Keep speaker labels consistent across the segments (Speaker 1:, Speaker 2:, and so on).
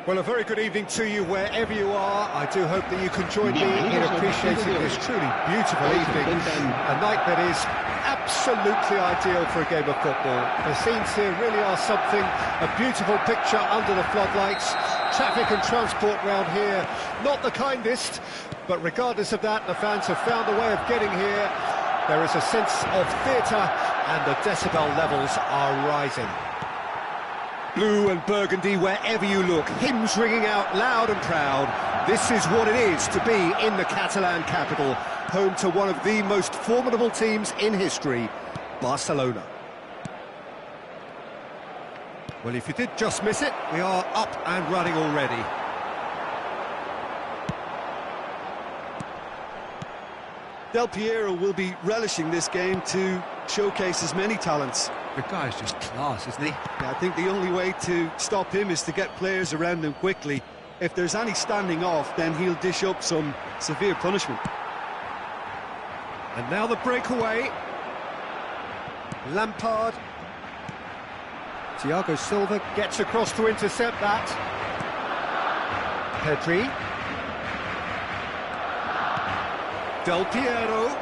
Speaker 1: Well, a very good evening to you wherever you are. I do hope that you can join me in appreciating this truly beautiful evening. A night that is absolutely ideal for a game of football. The scenes here really are something, a beautiful picture under the floodlights. Traffic and transport round here, not the kindest, but regardless of that, the fans have found a way of getting here. There is a sense of theatre and the decibel levels are rising. Blue and burgundy wherever you look, hymns ringing out loud and proud. This is what it is to be in the Catalan capital, home to one of the most formidable teams in history, Barcelona. Well, if you did just miss it, we are up and running already.
Speaker 2: Del Piero will be relishing this game to showcase his many talents.
Speaker 1: The guy's just class, isn't he?
Speaker 2: Yeah, I think the only way to stop him is to get players around him quickly. If there's any standing off, then he'll dish up some severe punishment.
Speaker 1: And now the breakaway. Lampard. Thiago Silva gets across to intercept that. Pedri. Del Piero.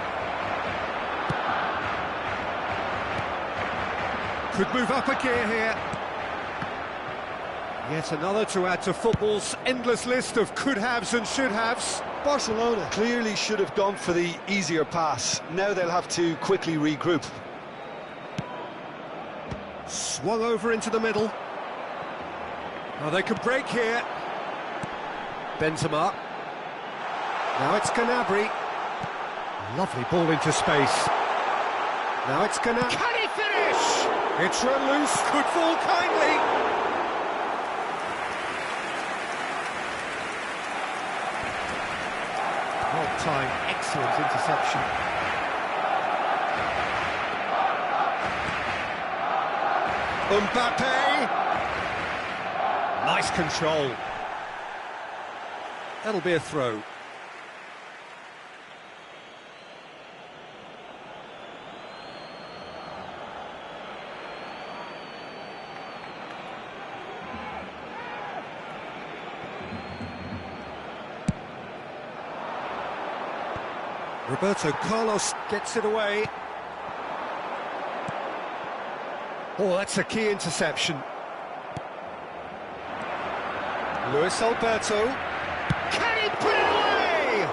Speaker 1: Could move up a gear here. Yet another to add to football's endless list of could-haves and should-haves.
Speaker 2: Barcelona clearly should have gone for the easier pass. Now they'll have to quickly regroup.
Speaker 1: Swung over into the middle. Now they could break here. Benzema. Now it's Gnabry. Lovely ball into space. Now it's Gnabry. Can he finish? It's run loose, could fall kindly. Well timed, excellent interception. Mbappe. Nice control. That'll be a throw. Roberto Carlos gets it away. Oh, that's a key interception. Luis Alberto. Can he put it away?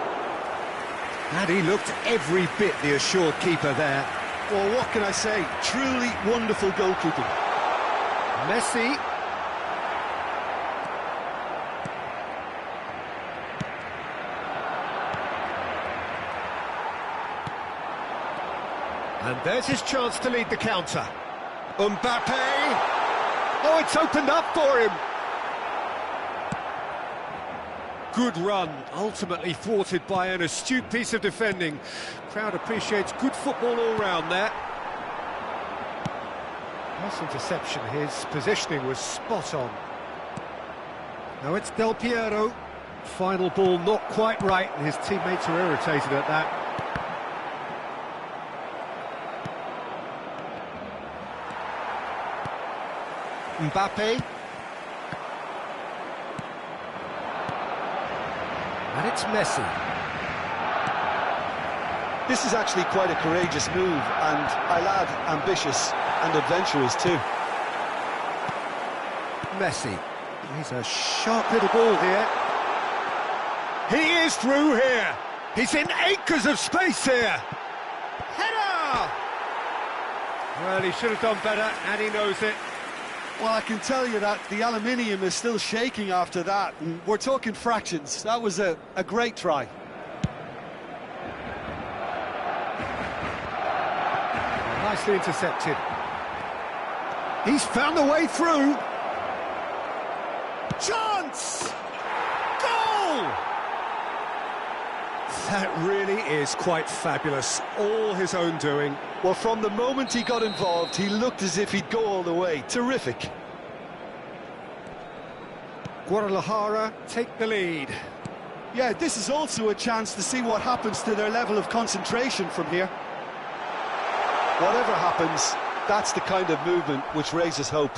Speaker 1: And he looked every bit the assured keeper there.
Speaker 2: Well, what can I say? Truly wonderful goalkeeping.
Speaker 1: Messi. And there's his chance to lead the counter. Mbappe! Oh, it's opened up for him! Good run, ultimately thwarted by an astute piece of defending. Crowd appreciates good football all round there. Nice interception, his positioning was spot on. Now it's Del Piero. Final ball not quite right, and his teammates are irritated at that. Mbappe. And it's Messi.
Speaker 2: This is actually quite a courageous move, and I'll add ambitious and adventurous too.
Speaker 1: Messi. He's a sharp little ball here. He is through here. He's in acres of space here. Header! Well, he should have done better, and he knows it.
Speaker 2: Well, I can tell you that the aluminium is still shaking after that, and we're talking fractions. That was a great try.
Speaker 1: Nicely intercepted. He's found a way through. Chance! Goal! That really is quite fabulous. All his own doing.
Speaker 2: Well, from the moment he got involved, he looked as if he'd go all the way. Terrific.
Speaker 1: Guadalajara take the lead.
Speaker 2: Yeah, this is also a chance to see what happens to their level of concentration from here. Whatever happens, that's the kind of movement which raises hope.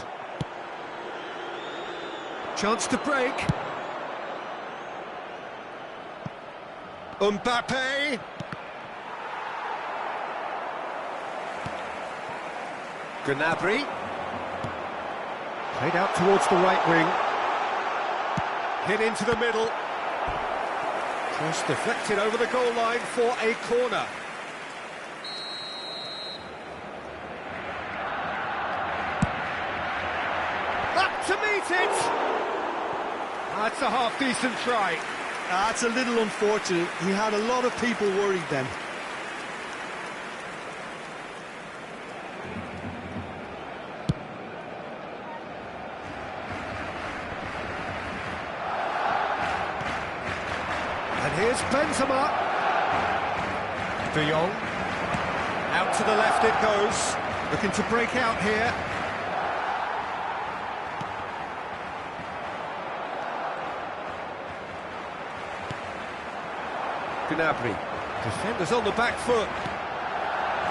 Speaker 2: Chance to break. Mbappe. Gnabry.
Speaker 1: Played out towards the right wing. Hit into the middle. Cross deflected over the goal line for a corner. Up to meet it! That's a half-decent try.
Speaker 2: That's a little unfortunate. He had a lot of people worried then.
Speaker 1: And here's Benzema. De Jong. Out to the left it goes. Looking to break out here. Gnabry. Defenders on the back foot.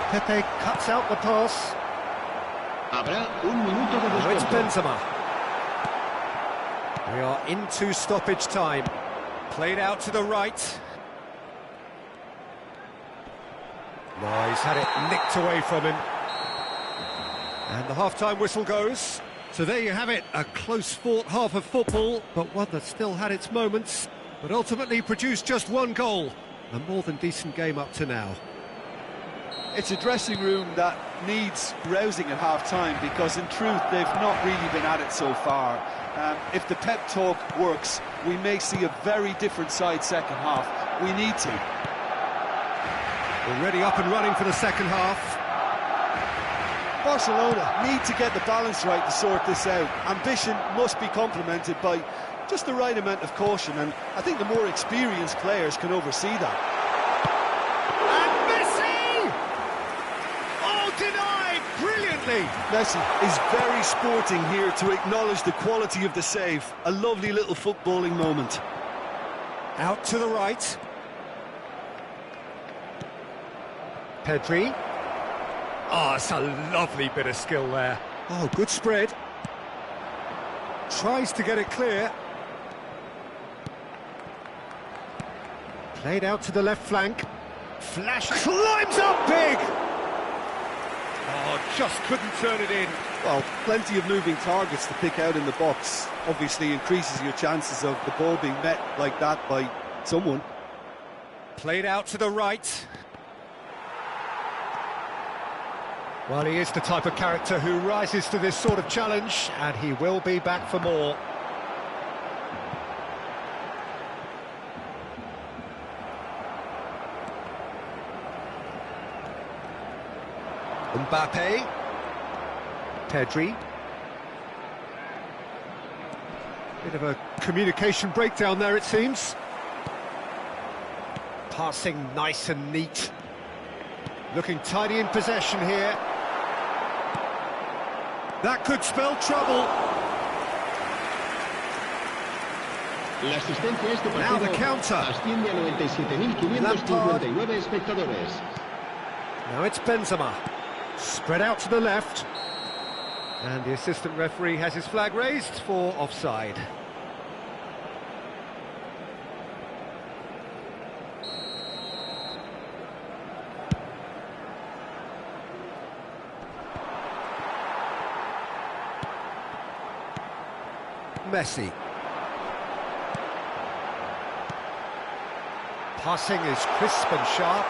Speaker 1: Pepe cuts out the pass.
Speaker 3: Habrá un minuto de
Speaker 1: Now it's
Speaker 3: descuento.
Speaker 1: Benzema. We are into stoppage time. Played out to the right. No, he's had it nicked away from him. And the half-time whistle goes. So there you have it, a close-fought half of football, but one that still had its moments, but ultimately produced just one goal. A more than decent game up to now.
Speaker 2: It's a dressing room that needs rousing at half-time because, in truth, they've not really been at it so far. If the pep talk works, we may see a very different side second half. We need to.
Speaker 1: Already up and running for the second half.
Speaker 2: Barcelona need to get the balance right to sort this out. Ambition must be complemented by just the right amount of caution, and I think the more experienced players can oversee that.
Speaker 1: And Messi! Oh, denied brilliantly!
Speaker 2: Messi is very sporting here to acknowledge the quality of the save. A lovely little footballing moment.
Speaker 1: Out to the right. Pedri. Oh, it's a lovely bit of skill there. Oh, good spread. Tries to get it clear. Played out to the left flank. Flash climbs up big! Oh, just couldn't turn it in.
Speaker 2: Well, plenty of moving targets to pick out in the box. Obviously increases your chances of the ball being met like that by someone.
Speaker 1: Played out to the right. Well, he is the type of character who rises to this sort of challenge, and he will be back for more. Mbappe. Pedri. Bit of a communication breakdown there, it seems. Passing nice and neat. Looking tidy in possession here. That could spell trouble.
Speaker 3: La asistencia a este
Speaker 1: Now the
Speaker 3: partido
Speaker 1: counter.
Speaker 3: asciende a 97.559 espectadores.
Speaker 1: Now it's Benzema. Spread out to the left. And the assistant referee has his flag raised for offside. Messi. Passing is crisp and sharp.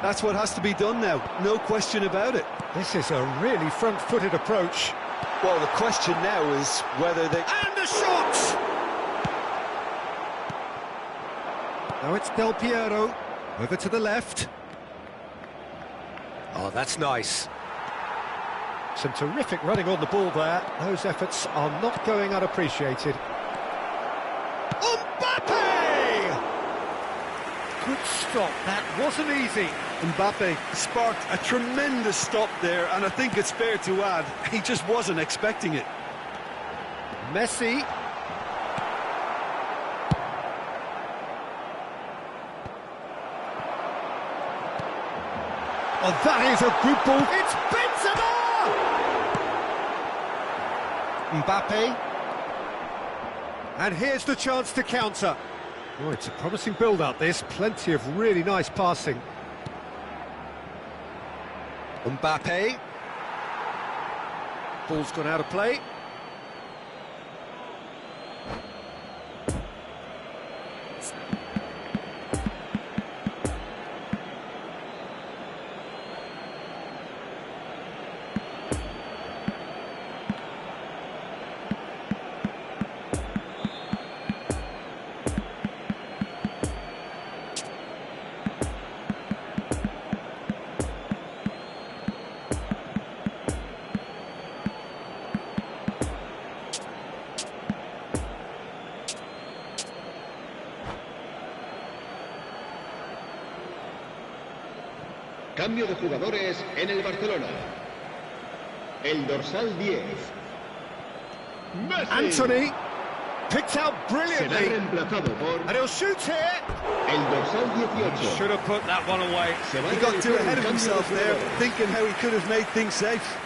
Speaker 2: That's what has to be done now, no question about it.
Speaker 1: This is a really front-footed approach.
Speaker 2: Well, the question now is whether they...
Speaker 1: And a shot! Now it's Del Piero. Over to the left. Oh, that's nice. Some terrific running on the ball there. Those efforts are not going unappreciated. Mbappe! Good stop. That wasn't easy.
Speaker 2: Mbappe sparked a tremendous stop there, and I think it's fair to add, he just wasn't expecting it.
Speaker 1: Messi. Oh, that is a good ball. It's Benzema! Mbappe. And here's the chance to counter. Oh, it's a promising build-up, this. Plenty of really nice passing. Mbappe. Ball's gone out of play.
Speaker 3: Cambio de jugadores en el Barcelona. El dorsal 10. Messi.
Speaker 1: Anthony picked out
Speaker 3: Será
Speaker 1: brilliantly.
Speaker 3: reemplazado por
Speaker 1: And he'll shoot here.
Speaker 3: el dorsal 18.
Speaker 1: Should have put that one away.
Speaker 3: Se va a
Speaker 2: He got too
Speaker 3: realizar
Speaker 2: ahead
Speaker 3: un
Speaker 2: of
Speaker 3: cambio de
Speaker 2: himself there,
Speaker 3: jugadores.
Speaker 2: thinking how he could have made things safe.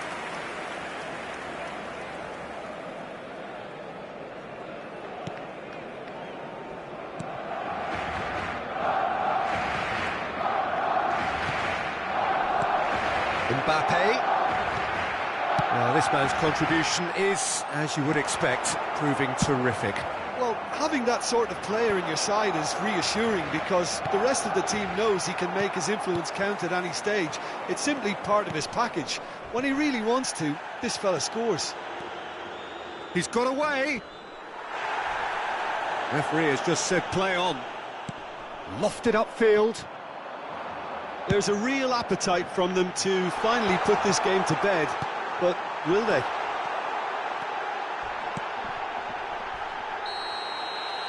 Speaker 1: Mbappe. Well, this man's contribution is, as you would expect, proving terrific.
Speaker 2: Well, having that sort of player in your side is reassuring because the rest of the team knows he can make his influence count at any stage. It's simply part of his package. When he really wants to, this fella scores.
Speaker 1: He's got away. Referee has just said play on. Lofted upfield.
Speaker 2: There's a real appetite from them to finally put this game to bed, but will they?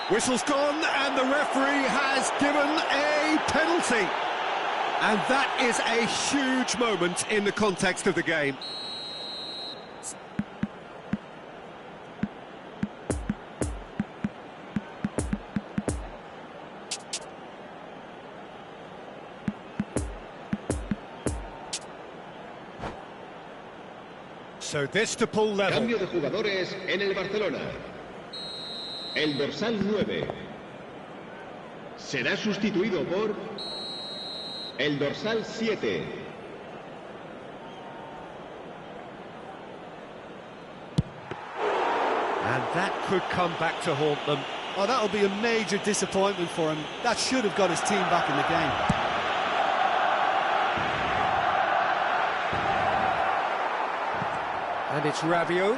Speaker 1: Whistle's gone, and the referee has given a penalty. And that is a huge moment in the context of the game. So this to pull level.
Speaker 3: Cambio de jugadores en el Barcelona. El dorsal 9 será sustituido por el dorsal 7.
Speaker 1: And that could come back to haunt them.
Speaker 2: Oh, that'll be a major disappointment for him. That should have got his team back in the game.
Speaker 1: And it's Rabiot.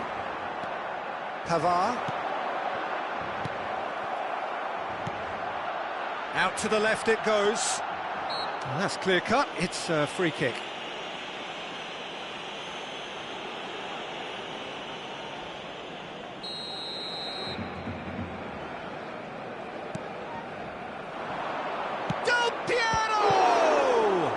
Speaker 1: Pavard. Out to the left it goes. And that's clear cut. It's a free kick. Del Piero!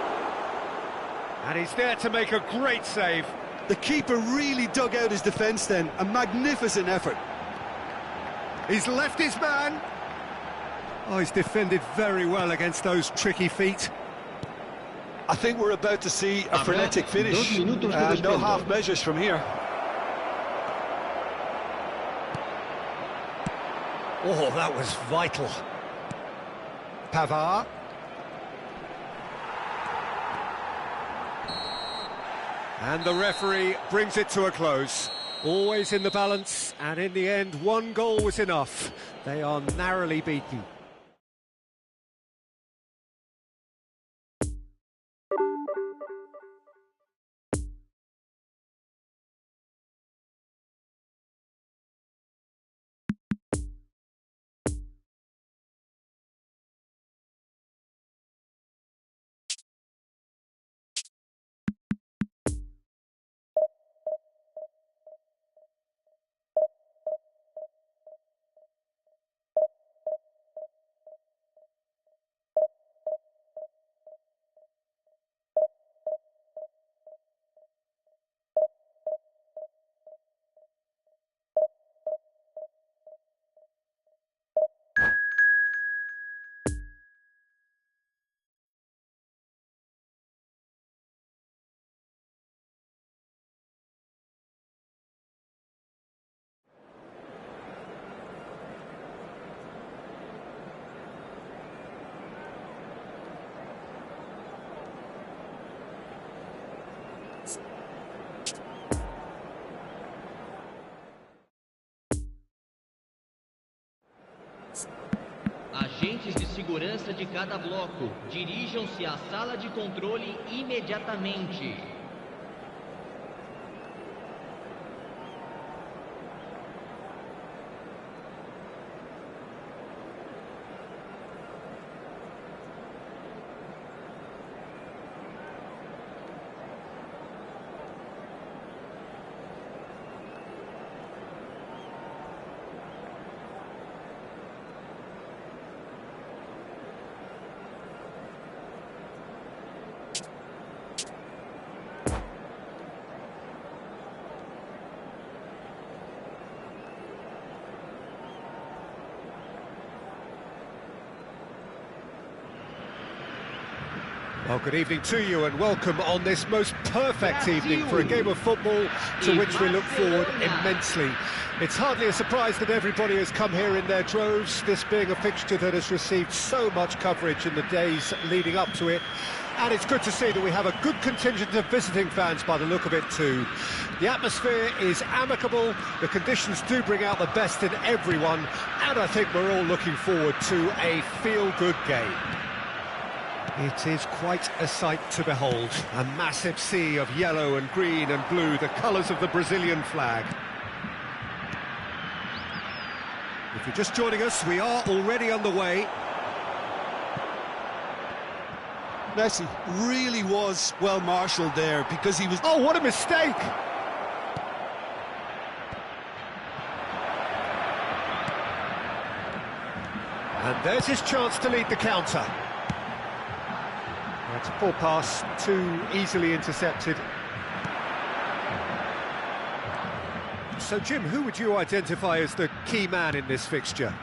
Speaker 1: And he's there to make a great save.
Speaker 2: The keeper really dug out his defence then. A magnificent effort.
Speaker 1: He's left his man. Oh, he's defended very well against those tricky feet.
Speaker 2: I think we're about to see a frenetic finish. No half measures from here.
Speaker 1: Oh, that was vital. Pavard. And the referee brings it to a close. Always in the balance, and in the end, one goal was enough. They are narrowly beaten.
Speaker 4: Agentes de segurança de cada bloco, dirijam-se à sala de controle imediatamente.
Speaker 1: Well, good evening to you and welcome on this most perfect evening for a game of football to which we look forward immensely. It's hardly a surprise that everybody has come here in their droves, this being a fixture that has received so much coverage in the days leading up to it. And it's good to see that we have a good contingent of visiting fans by the look of it too. The atmosphere is amicable, the conditions do bring out the best in everyone, and I think we're all looking forward to a feel-good game. It is quite a sight to behold, a massive sea of yellow and green and blue, the colours of the Brazilian flag. If you're just joining us, we are already underway.
Speaker 2: Messi really was well marshalled there because he was...
Speaker 1: Oh, what a mistake! And there's his chance to lead the counter. It's a poor pass, too easily intercepted. So, Jim, who would you identify as the key man in this fixture?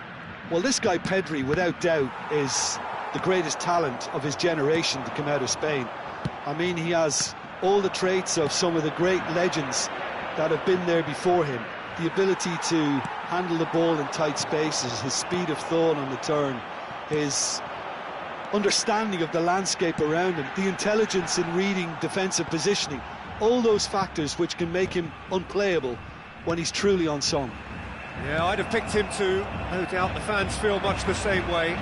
Speaker 2: Well, this guy, Pedri, without doubt, is the greatest talent of his generation to come out of Spain. I mean, he has all the traits of some of the great legends that have been there before him. The ability to handle the ball in tight spaces, his speed of thought on the turn, his understanding of the landscape around him, the intelligence in reading defensive positioning, all those factors which can make him unplayable when he's truly on song.
Speaker 1: Yeah, I'd have picked him too. No doubt the fans feel much the same way.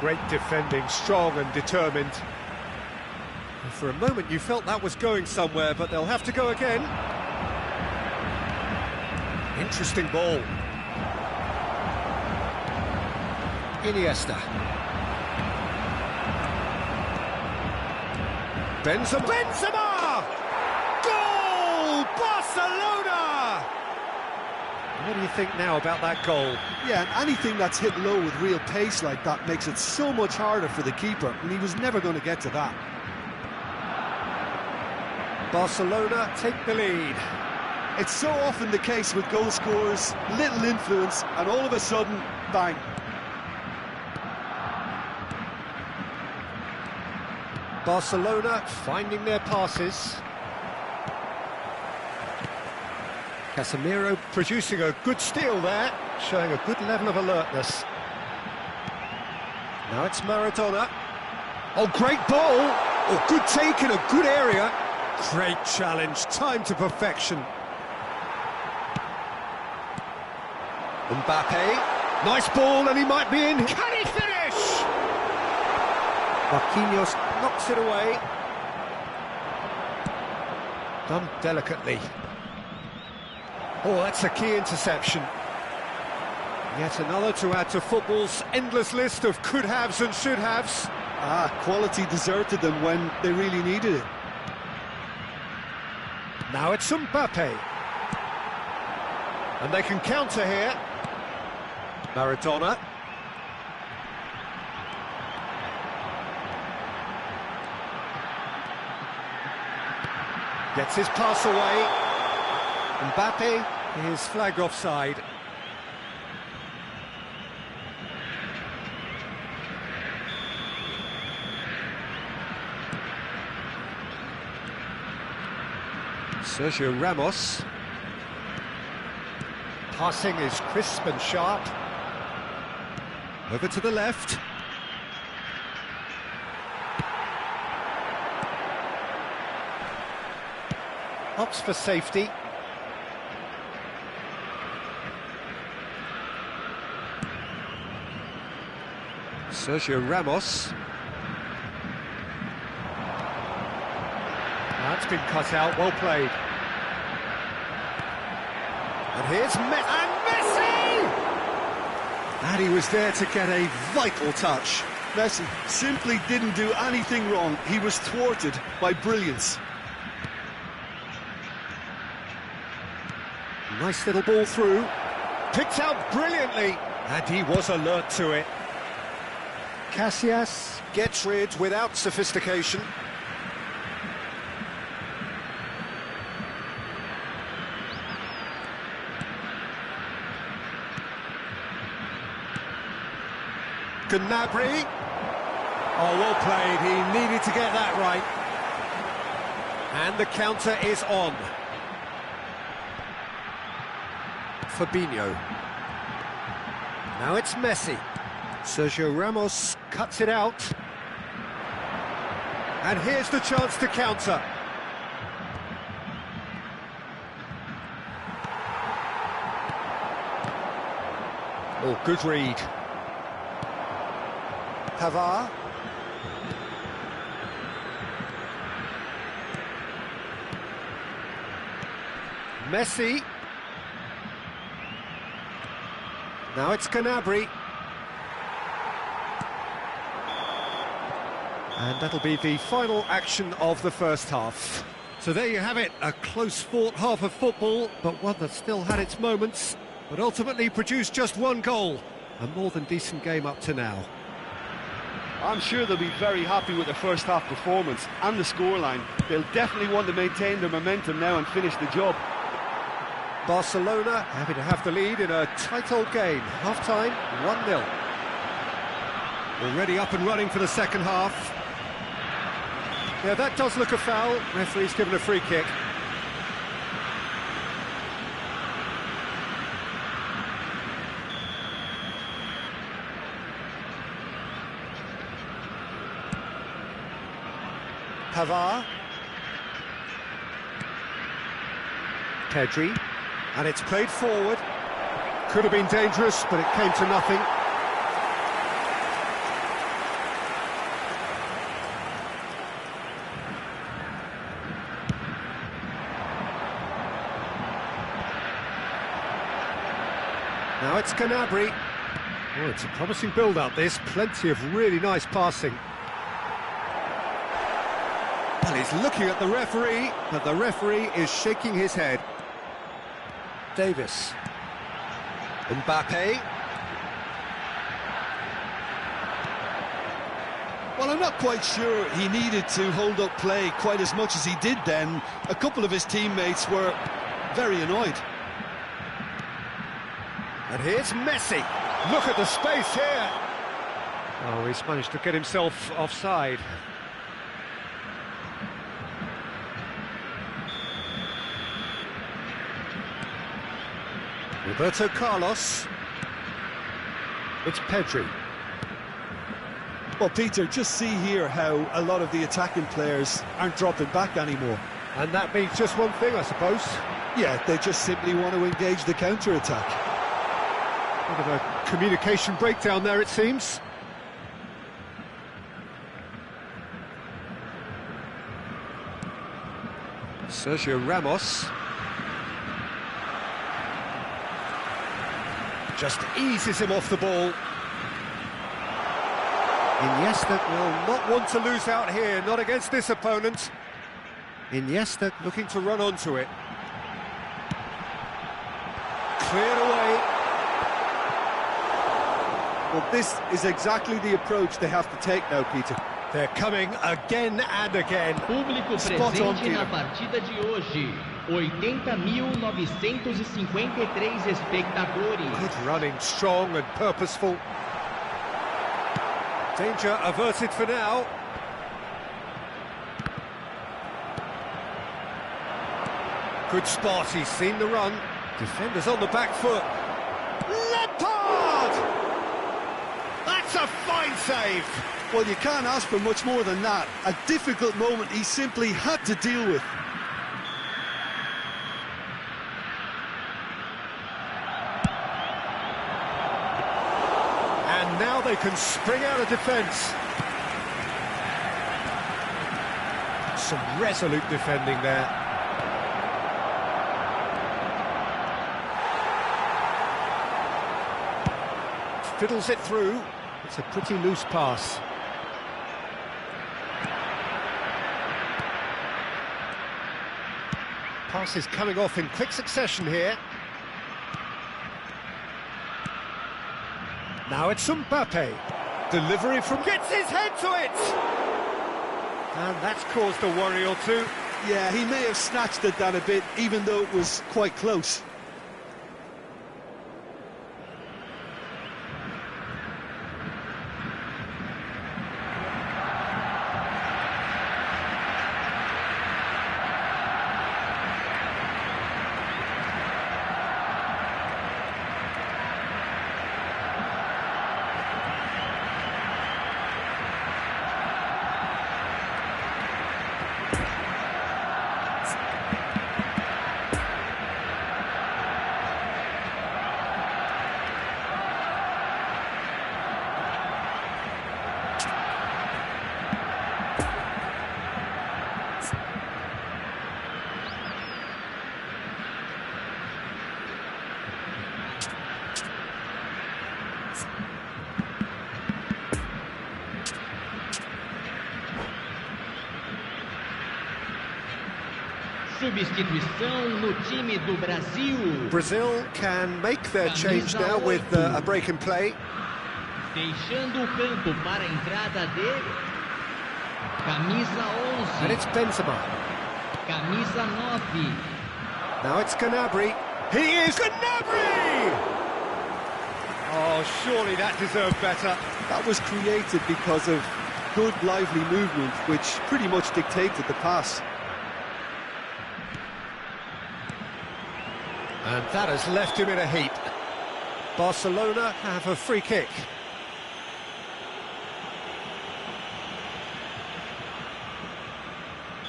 Speaker 1: Great defending, strong and determined. And for a moment you felt that was going somewhere, but they'll have to go again. Interesting ball. Iniesta. Benzema! Goal! Barcelona! What do you think now about that goal?
Speaker 2: Yeah, and anything that's hit low with real pace like that makes it so much harder for the keeper, and he was never going to get to that.
Speaker 1: Barcelona take the lead.
Speaker 2: It's so often the case with goal scorers, little influence, and all of a sudden, bang.
Speaker 1: Barcelona finding their passes. Casemiro producing a good steal there, showing a good level of alertness. Now it's Maradona. Oh, great ball! Oh, good take in a good area. Great challenge, time to perfection. Mbappe, nice ball and he might be in. Can he finish? Marquinhos knocks it away. Done delicately. Oh, that's a key interception. Yet another to add to football's endless list of could-haves and should-haves.
Speaker 2: Quality deserted them when they really needed it.
Speaker 1: Now it's Mbappe. And they can counter here. Maradona. Gets his pass away. Mbappe is flagged offside. Sergio Ramos. Passing is crisp and sharp. Over to the left. Opts for safety. Sergio Ramos. That's been cut out, well played. And here's Messi! And he was there to get a vital touch.
Speaker 2: Messi simply didn't do anything wrong. He was thwarted by brilliance.
Speaker 1: Nice little ball through. Picked out brilliantly. And he was alert to it. Casillas gets rid without sophistication. Gnabry. Oh, well played. He needed to get that right. And the counter is on. Fabinho. Now it's Messi. Sergio Ramos cuts it out. And here's the chance to counter. Oh, good read. Pavard. Messi. Now it's Gnabry. And that'll be the final action of the first half. So there you have it, a close-fought half of football, but one that still had its moments, but ultimately produced just one goal. A more than decent game up to now.
Speaker 2: I'm sure they'll be very happy with the first half performance and the scoreline. They'll definitely want to maintain their momentum now and finish the job.
Speaker 1: Barcelona happy to have the lead in a tight old game. Half-time, 1-0. Already up and running for the second half. Yeah, that does look a foul. Referee's given a free kick. Pavard. Pedri. And it's played forward. Could have been dangerous, but it came to nothing. Now it's Gnabry. Oh, it's a promising build-up, this. Plenty of really nice passing. Well, he's looking at the referee, but the referee is shaking his head. Davis. Mbappe.
Speaker 2: Well, I'm not quite sure he needed to hold up play quite as much as he did then. A couple of his teammates were very annoyed.
Speaker 1: And here's Messi. Look at the space here. Oh, he's managed to get himself offside. Roberto Carlos. It's Pedri.
Speaker 2: Well, Peter, just see here how a lot of the attacking players aren't dropping back anymore.
Speaker 1: And that means just one thing, I suppose.
Speaker 2: Yeah, they just simply want to engage the counter-attack.
Speaker 1: Bit of a communication breakdown there, it seems. Sergio Ramos. Just eases him off the ball. Iniesta will not want to lose out here, not against this opponent. Iniesta looking to run onto it. Cleared away.
Speaker 2: Well, this is exactly the approach they have to take now, Peter.
Speaker 1: They're coming again and again.
Speaker 4: Público presente na partida de hoje. 80.953 espectadores.
Speaker 1: Good running, strong and purposeful. Danger averted for now. Good spot, he's seen the run. Defenders on the back foot. Lampard! That's a fine save.
Speaker 2: Well, you can't ask for much more than that. A difficult moment he simply had to deal with.
Speaker 1: And now they can spring out of defence. Some resolute defending there. Fiddles it through. It's a pretty loose pass. Pass is coming off in quick succession here. Now it's Mbappe. Delivery from... Gets his head to it! And that's caused a worry or two.
Speaker 2: Yeah, he may have snatched at that a bit, even though it was quite close.
Speaker 4: Substituição no time do Brasil.
Speaker 1: Brazil can make their change now with a break in play.
Speaker 4: Deixando o campo para a entrada de camisa 11.
Speaker 1: And it's Benzema.
Speaker 4: Camisa 9.
Speaker 1: Now it's Gnabry. He is Gnabry! Oh, surely that deserved better.
Speaker 2: That was created because of good, lively movement, which pretty much dictated the pass.
Speaker 1: And that has left him in a heap. Barcelona have a free kick.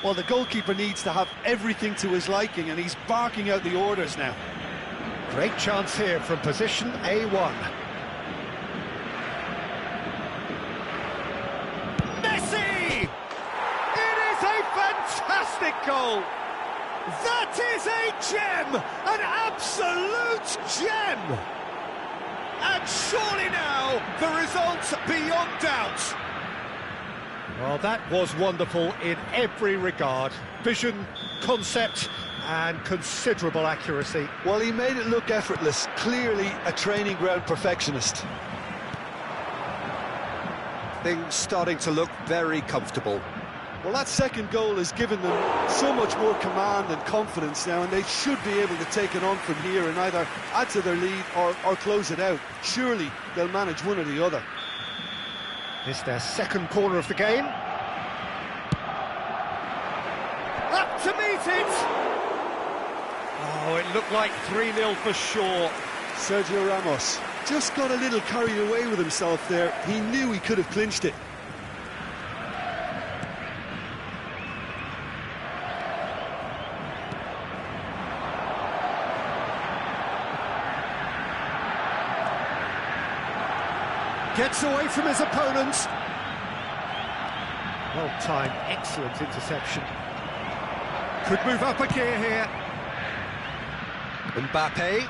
Speaker 2: Well, the goalkeeper needs to have everything to his liking, and he's barking out the orders now.
Speaker 1: Great chance here from position A1. Messi! It is a fantastic goal! That is a gem! An absolute gem! And surely now, the result's beyond doubt. Well, that was wonderful in every regard. Vision, concept, and considerable accuracy.
Speaker 2: Well, he made it look effortless. Clearly a training ground perfectionist.
Speaker 1: Things starting to look very comfortable.
Speaker 2: Well, that second goal has given them so much more command and confidence now, and they should be able to take it on from here and either add to their lead or close it out. Surely they'll manage one or the other.
Speaker 1: It's their second corner of the game. Up to meet it! Oh, it looked like 3-0 for sure.
Speaker 2: Sergio Ramos just got a little carried away with himself there. He knew he could have clinched it.
Speaker 1: Gets away from his opponents. Well-timed, excellent interception. Could move up a gear here. Mbappe.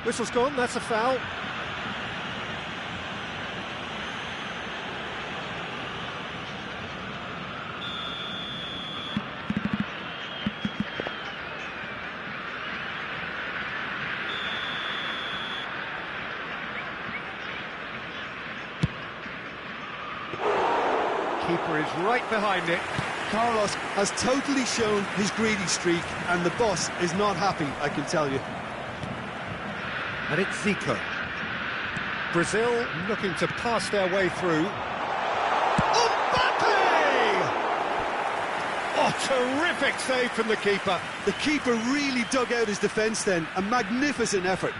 Speaker 1: Whistle's gone, that's a foul. Keeper is right behind it.
Speaker 2: Carlos has totally shown his greedy streak, and the boss is not happy, I can tell you.
Speaker 1: And it's Zico. Brazil looking to pass their way through. Mbappe! Oh, terrific save from the keeper.
Speaker 2: The keeper really dug out his defence then. A magnificent effort.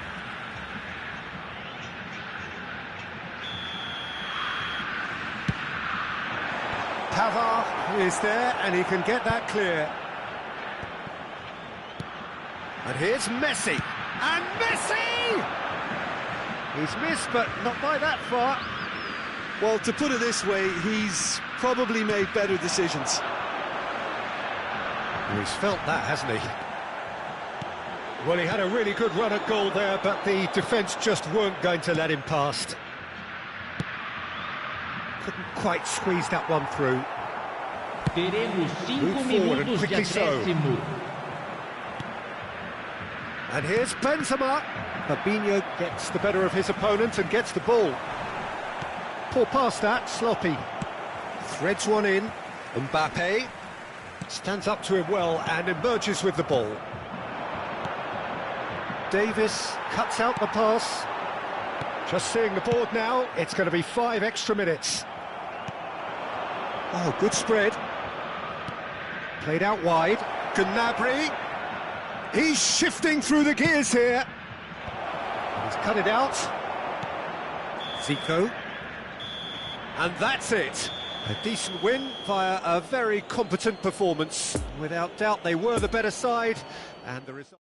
Speaker 1: Pavard is there, and he can get that clear. And here's Messi. And Messi! He's missed, but not by that far.
Speaker 2: Well, to put it this way, he's probably made better decisions.
Speaker 1: Well, he's felt that, hasn't he? Well, he had a really good run at goal there, but the defence just weren't going to let him past. Couldn't quite squeeze that one through.
Speaker 4: Teremos 5
Speaker 1: Move forward and
Speaker 4: minutos de
Speaker 1: quickly so.
Speaker 4: acréscimo.
Speaker 1: And here's Benzema. Fabinho gets the better of his opponent and gets the ball. Poor pass that, sloppy. Threads one in. Mbappe stands up to him well and emerges with the ball. Davis cuts out the pass. Just seeing the board now, it's going to be 5 extra minutes. Oh, good spread. Played out wide. Gnabry. He's shifting through the gears here. He's cut it out. Zico. And that's it. A decent win via a very competent performance. Without doubt, they were the better side, and the result...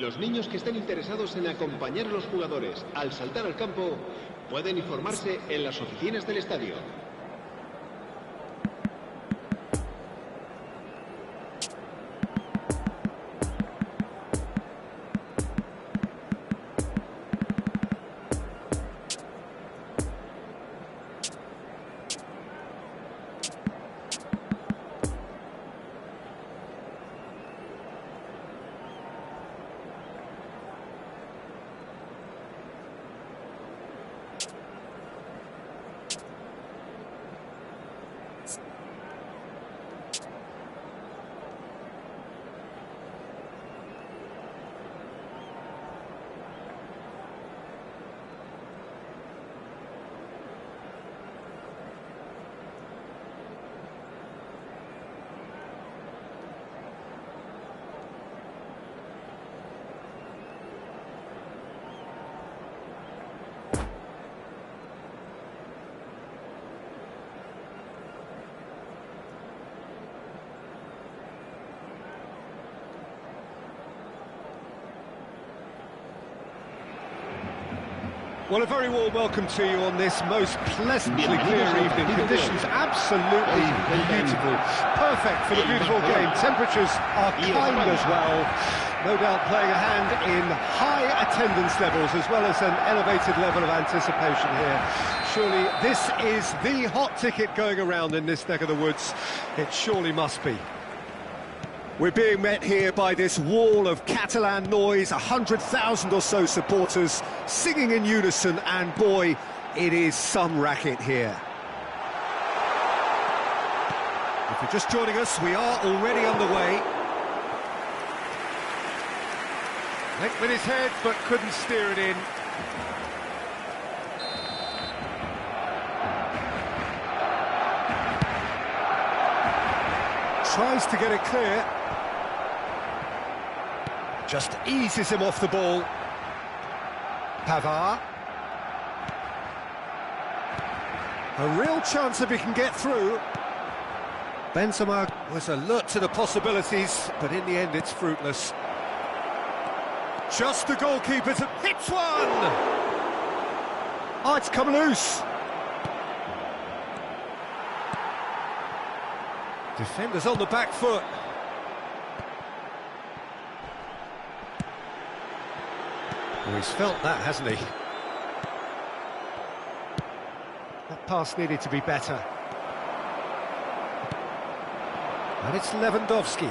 Speaker 3: Los niños que estén interesados en acompañar a los jugadores al saltar al campo pueden informarse en las oficinas del estadio.
Speaker 1: Well, a very warm welcome to you on this most pleasantly clear evening. Conditions absolutely beautiful. Perfect for the beautiful game. Temperatures are kind as well. No doubt playing a hand in high attendance levels as well as an elevated level of anticipation here. Surely this is the hot ticket going around in this neck of the woods. It surely must be. We're being met here by this wall of Catalan noise, 100,000 or so supporters singing in unison, and boy, it is some racket here. If you're just joining us, we are already underway. Went with his head, but couldn't steer it in. Tries to get it clear. Just eases him off the ball. Pavard. A real chance if he can get through. Benzema was alert to the possibilities, but in the end it's fruitless. Just the goalkeeper to hits one! Oh, it's come loose. Defenders on the back foot. Well, he's felt that, hasn't he? That pass needed to be better. And it's Lewandowski.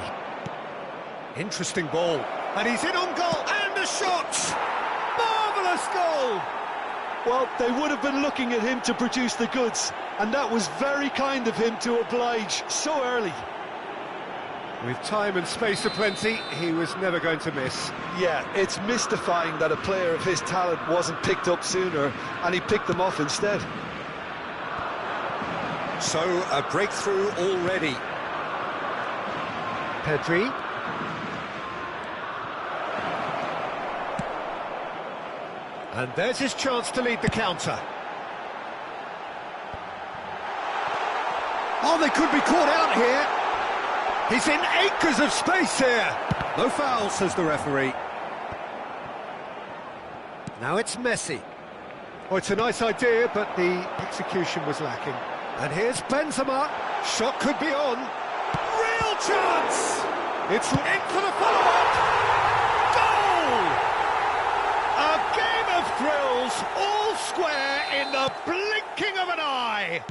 Speaker 1: Interesting ball. And he's in on goal, and a shot! Marvellous goal!
Speaker 2: Well, they would have been looking at him to produce the goods, and that was very kind of him to oblige so early.
Speaker 1: With time and space aplenty, he was never going to miss.
Speaker 2: Yeah, it's mystifying that a player of his talent wasn't picked up sooner, and he picked them off instead.
Speaker 1: So, a breakthrough already. Pedri. And there's his chance to lead the counter. Oh, they could be caught out here. He's in acres of space here. No foul, says the referee. Now it's Messi. Oh, it's a nice idea, but the execution was lacking. And here's Benzema. Shot could be on. Real chance! It's in for the follow-up. Goal! A game of thrills, all square in the blinking of an eye.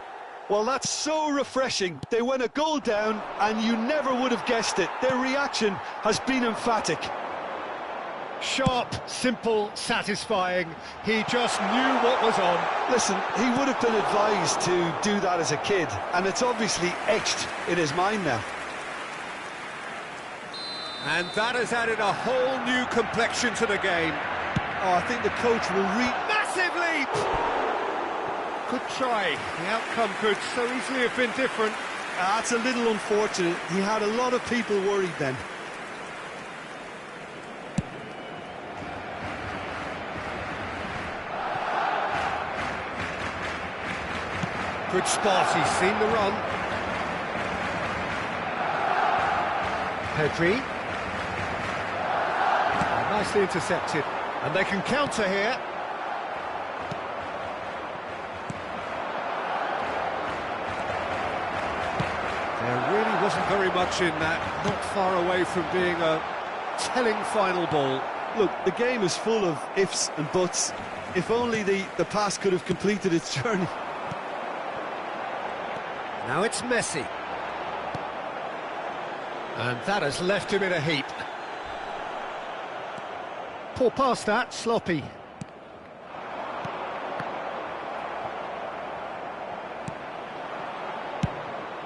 Speaker 2: Well, that's so refreshing. They went a goal down, and you never would have guessed it. Their reaction has been emphatic.
Speaker 1: Sharp, simple, satisfying. He just knew what was on.
Speaker 2: Listen, he would have been advised to do that as a kid, and it's obviously etched in his mind now.
Speaker 1: And that has added a whole new complexion to the game.
Speaker 2: Oh, I think the coach will
Speaker 1: Massive leap! Good try. The outcome could so easily have been different.
Speaker 2: That's a little unfortunate. He had a lot of people worried then.
Speaker 1: Good spot, he's seen the run. Pedri. Nicely intercepted. And they can counter here. There really wasn't very much in that, not far away from being a telling final ball.
Speaker 2: Look, the game is full of ifs and buts. If only the pass could have completed its journey.
Speaker 1: Now it's Messi. And that has left him in a heap. Poor pass that, sloppy.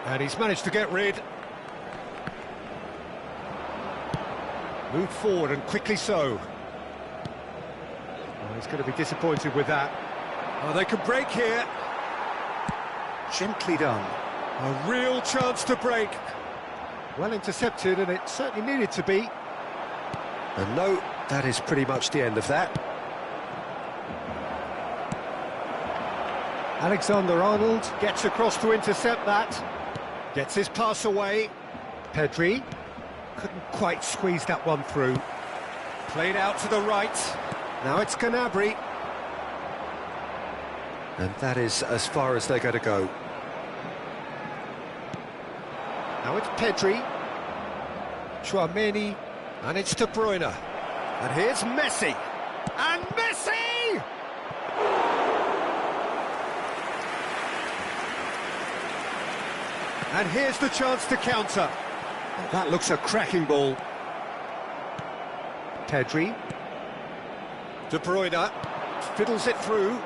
Speaker 1: And he's managed to get rid. Moved forward and quickly so. Oh, he's going to be disappointed with that. Oh, they can break here. Gently done. A real chance to break. Well intercepted, and it certainly needed to be. And no, that is pretty much the end of that. Alexander-Arnold gets across to intercept that. Gets his pass away. Pedri couldn't quite squeeze that one through. Played out to the right. Now it's Gnabry. And that is as far as they're going to go. Now it's Pedri. Chouameni. And it's De Bruyne. And here's Messi. And Messi! And here's the chance to counter. Oh, that looks a cracking ball. Pedri. De Bruyne. Fiddles it through.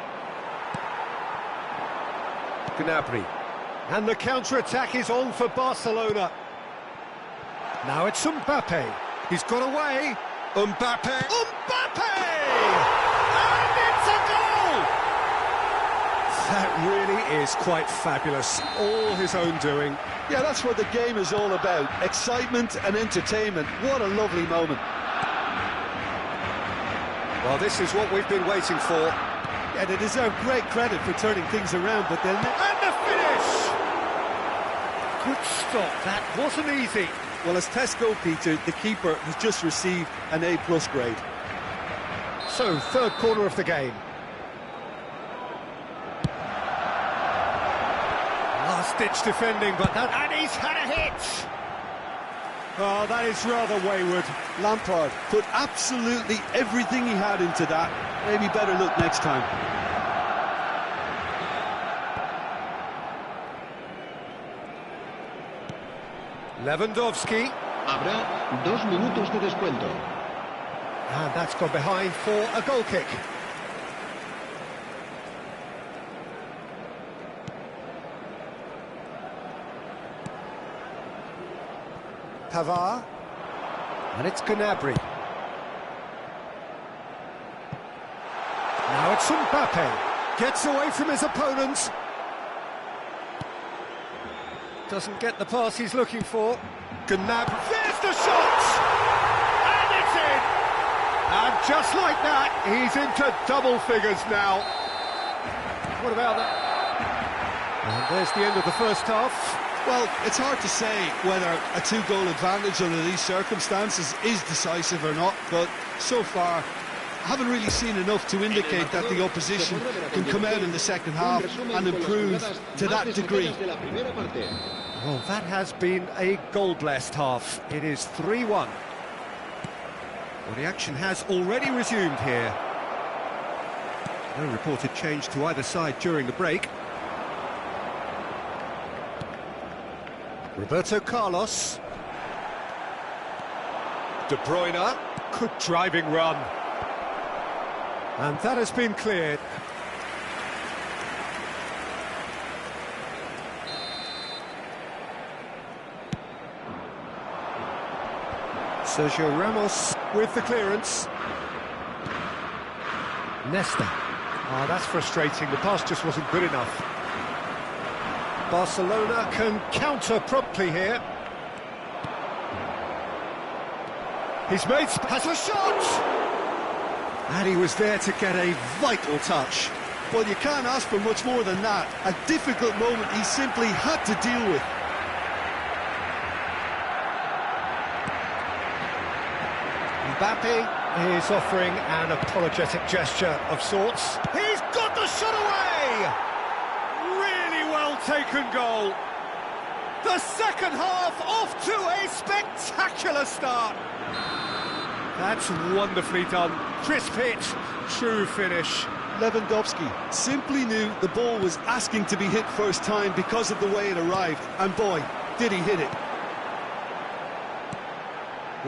Speaker 1: Gnabry. And the counter-attack is on for Barcelona. Now it's Mbappe. He's got away. Mbappe. And it's a goal! That really is quite fabulous, all his own doing.
Speaker 2: Yeah, that's what the game is all about. Excitement and entertainment. What a lovely moment.
Speaker 1: Well, this is what we've been waiting for.
Speaker 2: Yeah, they deserve great credit for turning things around, but they'll...
Speaker 1: And the finish! Good stop, that wasn't easy.
Speaker 2: Well, as tests go, Peter, the keeper has just received an A+ grade.
Speaker 1: So, third corner of the game. Last-ditch defending, but that... And he's had a hit! Oh, that is rather wayward.
Speaker 2: Lampard put absolutely everything he had into that. Maybe better look next time.
Speaker 1: Lewandowski.
Speaker 3: Habrá 2 minutos de descuento.
Speaker 1: And that's gone behind for a goal kick. Pavard. And it's Gnabry. Now it's Mbappe. Gets away from his opponents. Doesn't get the pass he's looking for. Gnabry. There's the shot! And it's in! And just like that, he's into double figures now. What about that? And there's the end of the first half.
Speaker 2: Well, it's hard to say whether a 2-goal advantage under these circumstances is decisive or not, but so far, I haven't really seen enough to indicate that the opposition can come out in the second half and improve to that degree.
Speaker 1: Well, that has been a goal-blessed half. It is 3-1. Well, the action has already resumed here. No reported change to either side during the break. Roberto Carlos. De Bruyne. Good driving run. And that has been cleared. Sergio Ramos with the clearance. Nesta. Oh, that's frustrating. The pass just wasn't good enough. Barcelona can counter promptly here. He's made... has a shot! And he was there to get a vital touch.
Speaker 2: Well, you can't ask for much more than that. A difficult moment he simply had to deal with.
Speaker 1: Mbappe is offering an apologetic gesture of sorts. He's got the shot away! Really well taken goal. The second half off to a spectacular start. That's wonderfully done. Crisp hit, true finish.
Speaker 2: Lewandowski simply knew the ball was asking to be hit first time because of the way it arrived. And boy, did he hit it.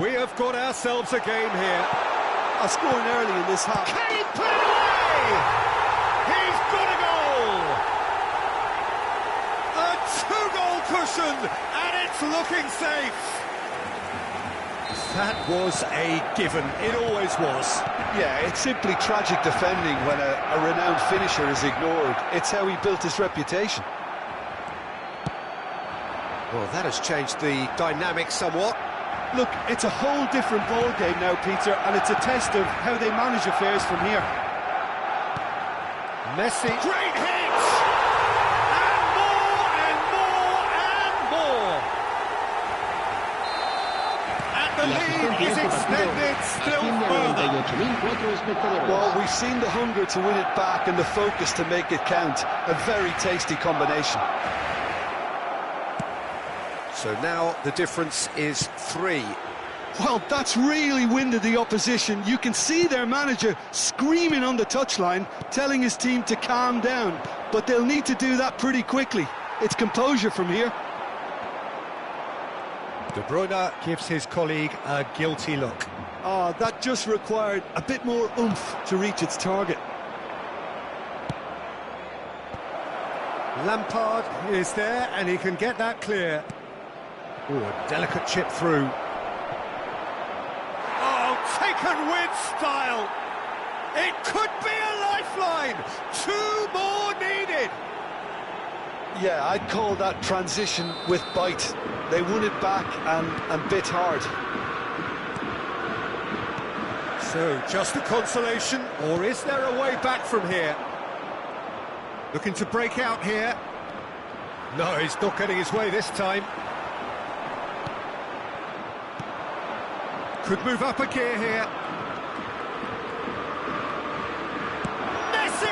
Speaker 1: We have got ourselves a game here.
Speaker 2: A scoring early in this half.
Speaker 1: Can he put it away? He's got a goal! A 2-goal cushion, and it's looking safe. That was a given. It always was.
Speaker 2: Yeah, it's simply tragic defending when a renowned finisher is ignored. It's how he built his reputation.
Speaker 1: Well, that has changed the dynamic somewhat.
Speaker 2: Look, it's a whole different ball game now, Peter, and it's a test of how they manage affairs from here.
Speaker 1: Messi. Great hits! And more, and more, and more! And the lead is extended still further.
Speaker 2: Well, we've seen the hunger to win it back and the focus to make it count. A very tasty combination.
Speaker 1: So now the difference is 3.
Speaker 2: Well, that's really winded the opposition. You can see their manager screaming on the touchline, telling his team to calm down. But they'll need to do that pretty quickly. It's composure from here.
Speaker 1: De Bruyne gives his colleague a guilty look.
Speaker 2: Ah, that just required a bit more oomph to reach its target.
Speaker 1: Lampard is there, and he can get that clear. Oh, a delicate chip through. Oh, taken with style. It could be a lifeline. 2 more needed.
Speaker 2: Yeah, I'd call that transition with bite. They won it back and bit hard.
Speaker 1: So, just a consolation, or is there a way back from here? Looking to break out here. No, he's not getting his way this time. Could move up a gear here. Messi!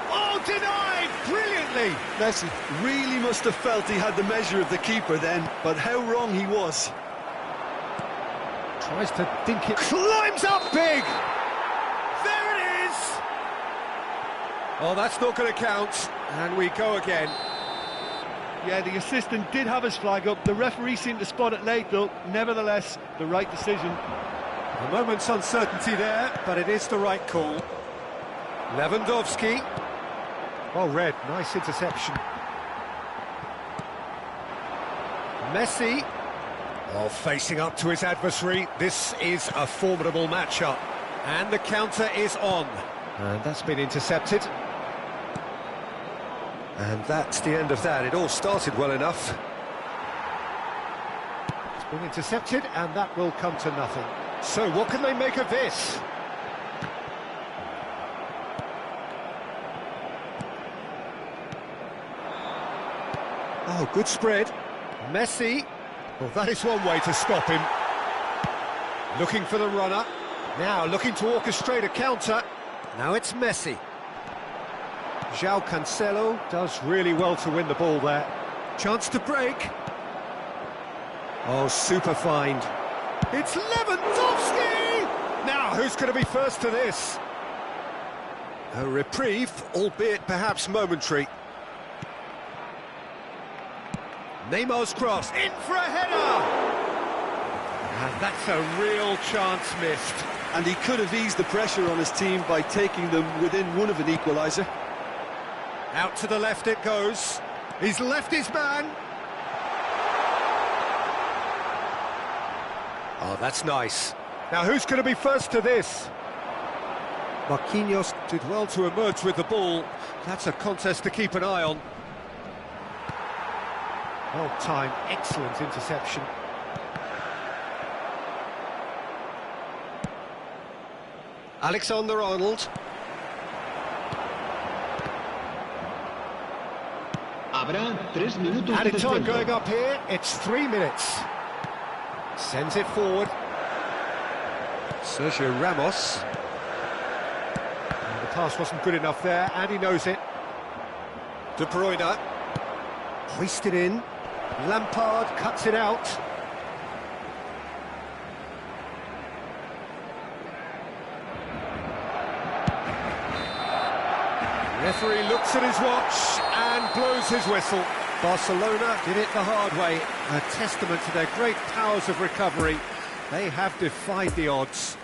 Speaker 1: Oh, denied! Brilliantly!
Speaker 2: Messi really must have felt he had the measure of the keeper then, but how wrong he was.
Speaker 1: Tries to dink it. Climbs up big! There it is! Oh, that's not going to count. And we go again.
Speaker 2: Yeah, the assistant did have his flag up. The referee seemed to spot it late, though. Nevertheless, the right decision.
Speaker 1: A moment's uncertainty there, but it is the right call. Lewandowski. Well read, nice interception. Messi. Oh, facing up to his adversary. This is a formidable matchup. And the counter is on. And that's been intercepted. And that's the end of that. It all started well enough. It's been intercepted, and that will come to nothing. So what can they make of this? Oh, good spread. Messi. Well, that is one way to stop him. Looking for the runner. Now looking to orchestrate a counter. Now it's Messi. João Cancelo does really well to win the ball there. Chance to break. Oh, super find. It's Lewandowski! Now, who's going to be first to this? A reprieve, albeit perhaps momentary. Neymar's cross, in for a header! And that's a real chance missed.
Speaker 2: And he could have eased the pressure on his team by taking them within one of an equaliser.
Speaker 1: Out to the left it goes. He's left his man. Oh, that's nice. Now, who's going to be first to this? Marquinhos did well to emerge with the ball. That's a contest to keep an eye on. Well timed, excellent interception. Alexander-Arnold. Added time going up here, it's 3 minutes. Sends it forward. Sergio Ramos. And the pass wasn't good enough there, and he knows it. De Bruyne. Hoisted in. Lampard cuts it out. Referee looks at his watch and blows his whistle. Barcelona did it the hard way, a testament to their great powers of recovery. They have defied the odds.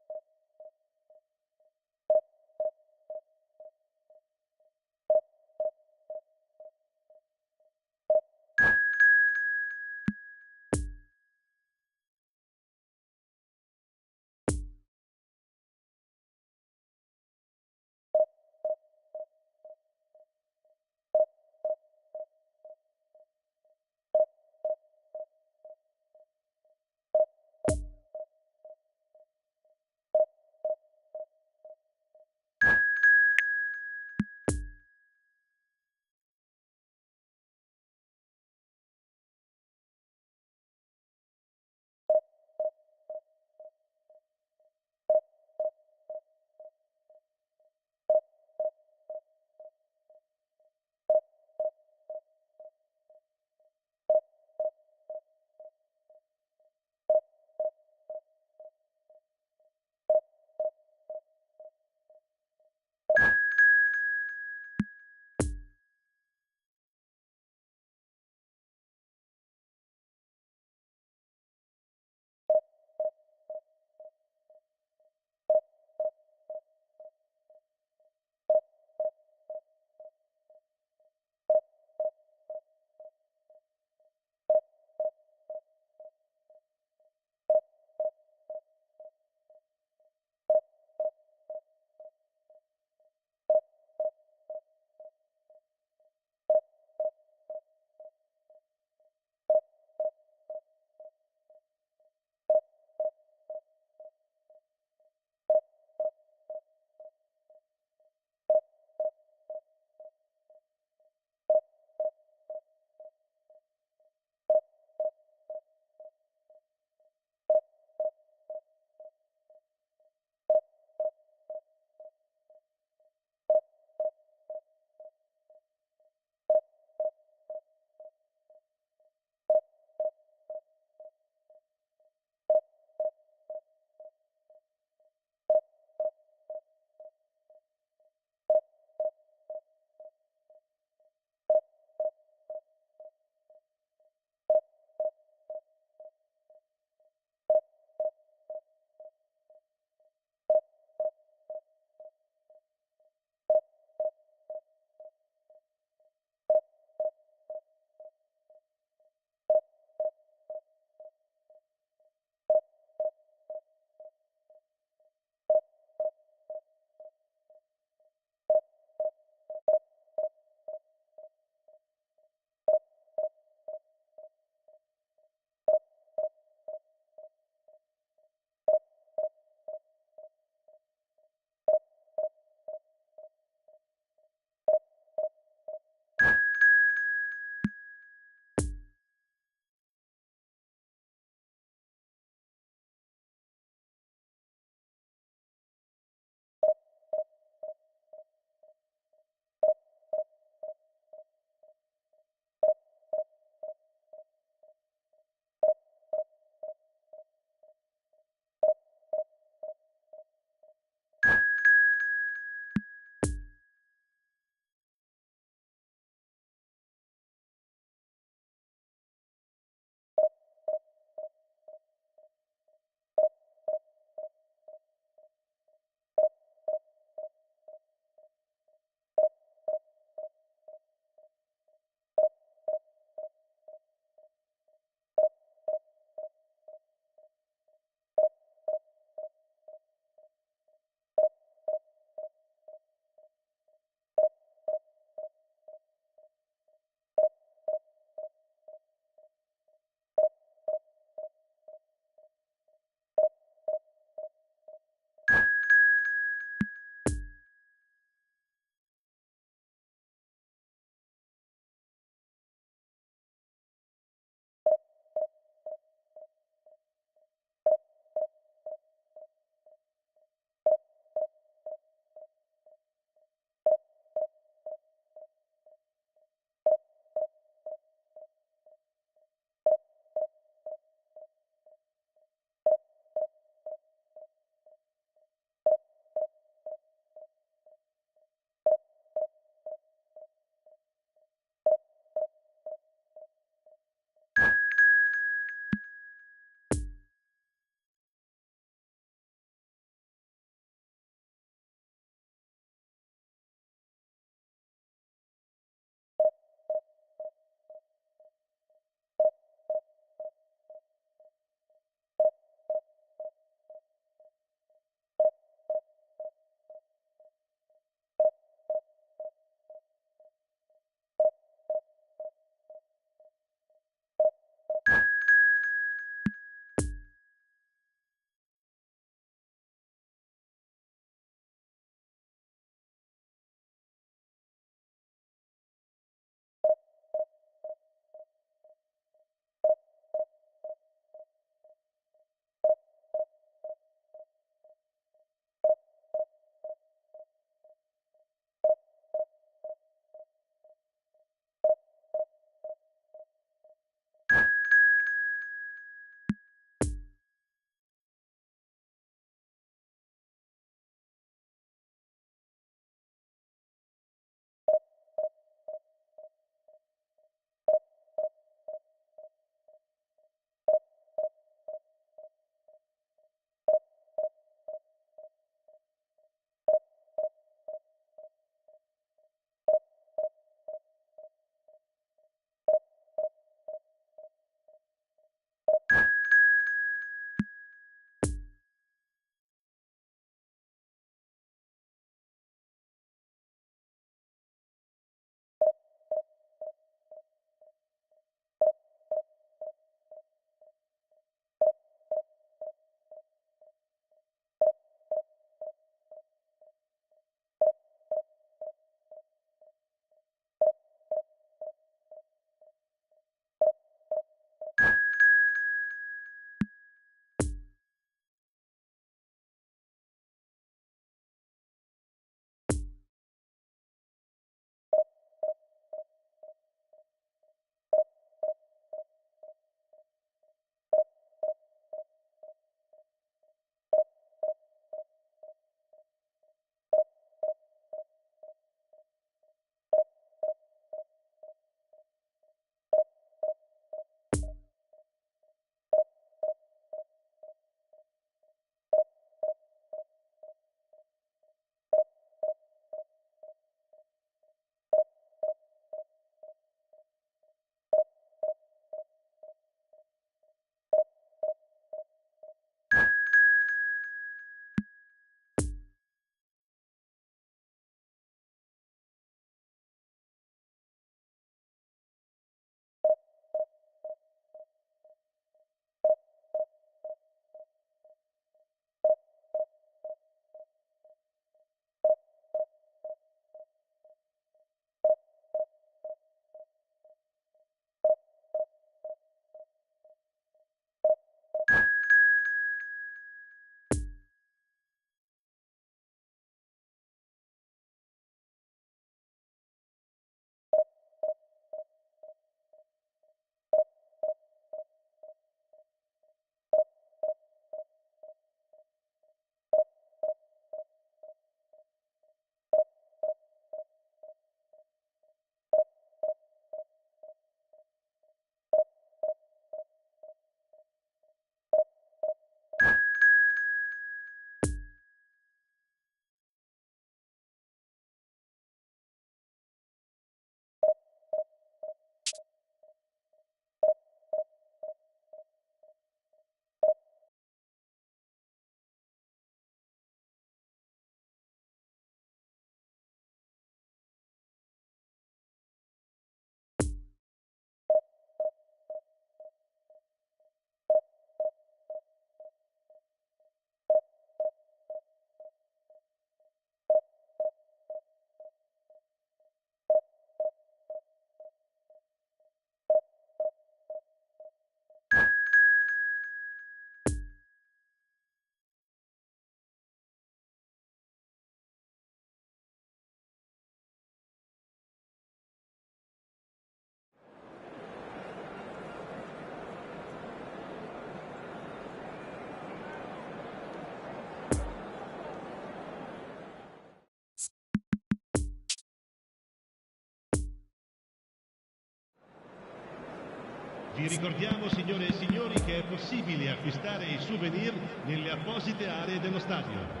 Speaker 5: Vi ricordiamo, signore e signori, che è possibile acquistare i souvenir nelle apposite aree dello stadio.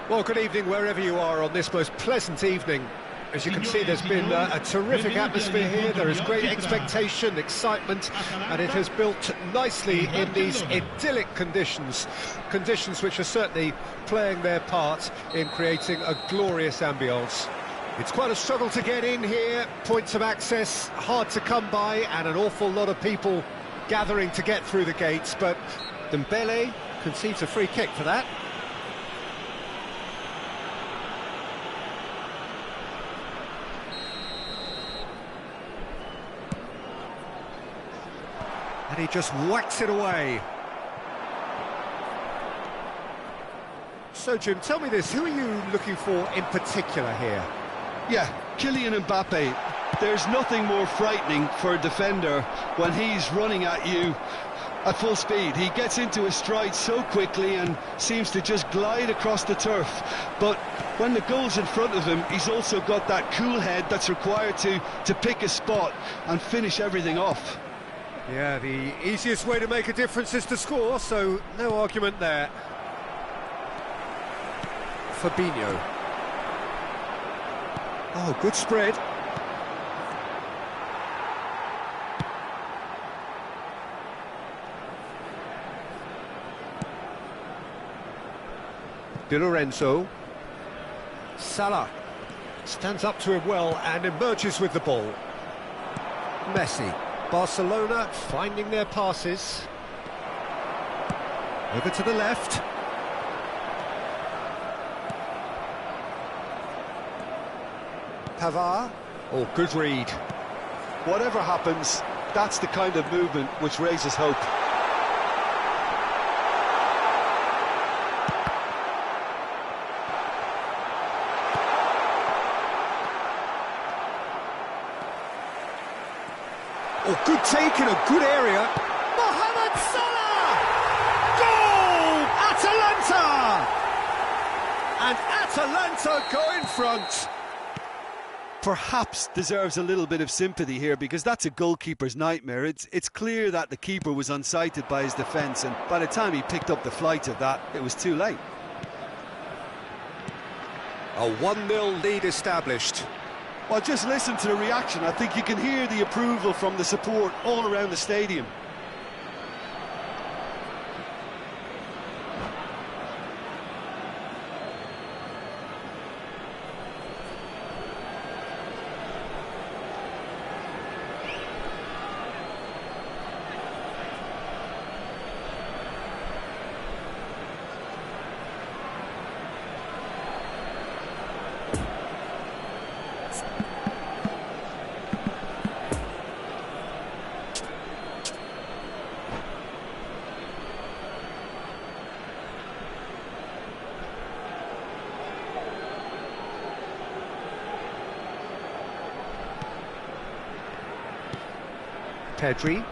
Speaker 1: Well, good evening wherever you are on this most pleasant evening. As you can see, there's been a terrific atmosphere here. There is great expectation, excitement, and it has built nicely in these idyllic conditions. Conditions which are certainly playing their part in creating a glorious ambience. It's quite a struggle to get in here, points of access hard to come by, and an awful lot of people gathering to get through the gates, but Dembele concedes a free kick for that. And he just whacks it away. So, Jim, tell me this, who are you looking for in particular here?
Speaker 2: Yeah, Kylian Mbappe. There's nothing more frightening for a defender when he's running at you at full speed. He gets into his stride so quickly and seems to just glide across the turf. But when the goal's in front of him, he's also got that cool head that's required to pick a spot and finish everything off.
Speaker 1: Yeah, the easiest way to make a difference is to score, so no argument there. Fabinho. Oh, good spread. Di Lorenzo. Salah stands up to him well and emerges with the ball. Messi. Barcelona finding their passes. Over to the left. Pavard. Oh, good read.
Speaker 2: Whatever happens, that's the kind of movement which raises hope.
Speaker 1: Oh, good take in a good area. Mohamed Salah! Goal! Atalanta! And Atalanta go in front.
Speaker 2: Perhaps deserves a little bit of sympathy here, because that's a goalkeeper's nightmare. It's clear that the keeper was unsighted by his defence, and by the time he picked up the flight of that, it was too late.
Speaker 1: A 1-0 lead established.
Speaker 2: Well, just listen to the reaction. I think you can hear the approval from the support all around the stadium.
Speaker 1: Pedri,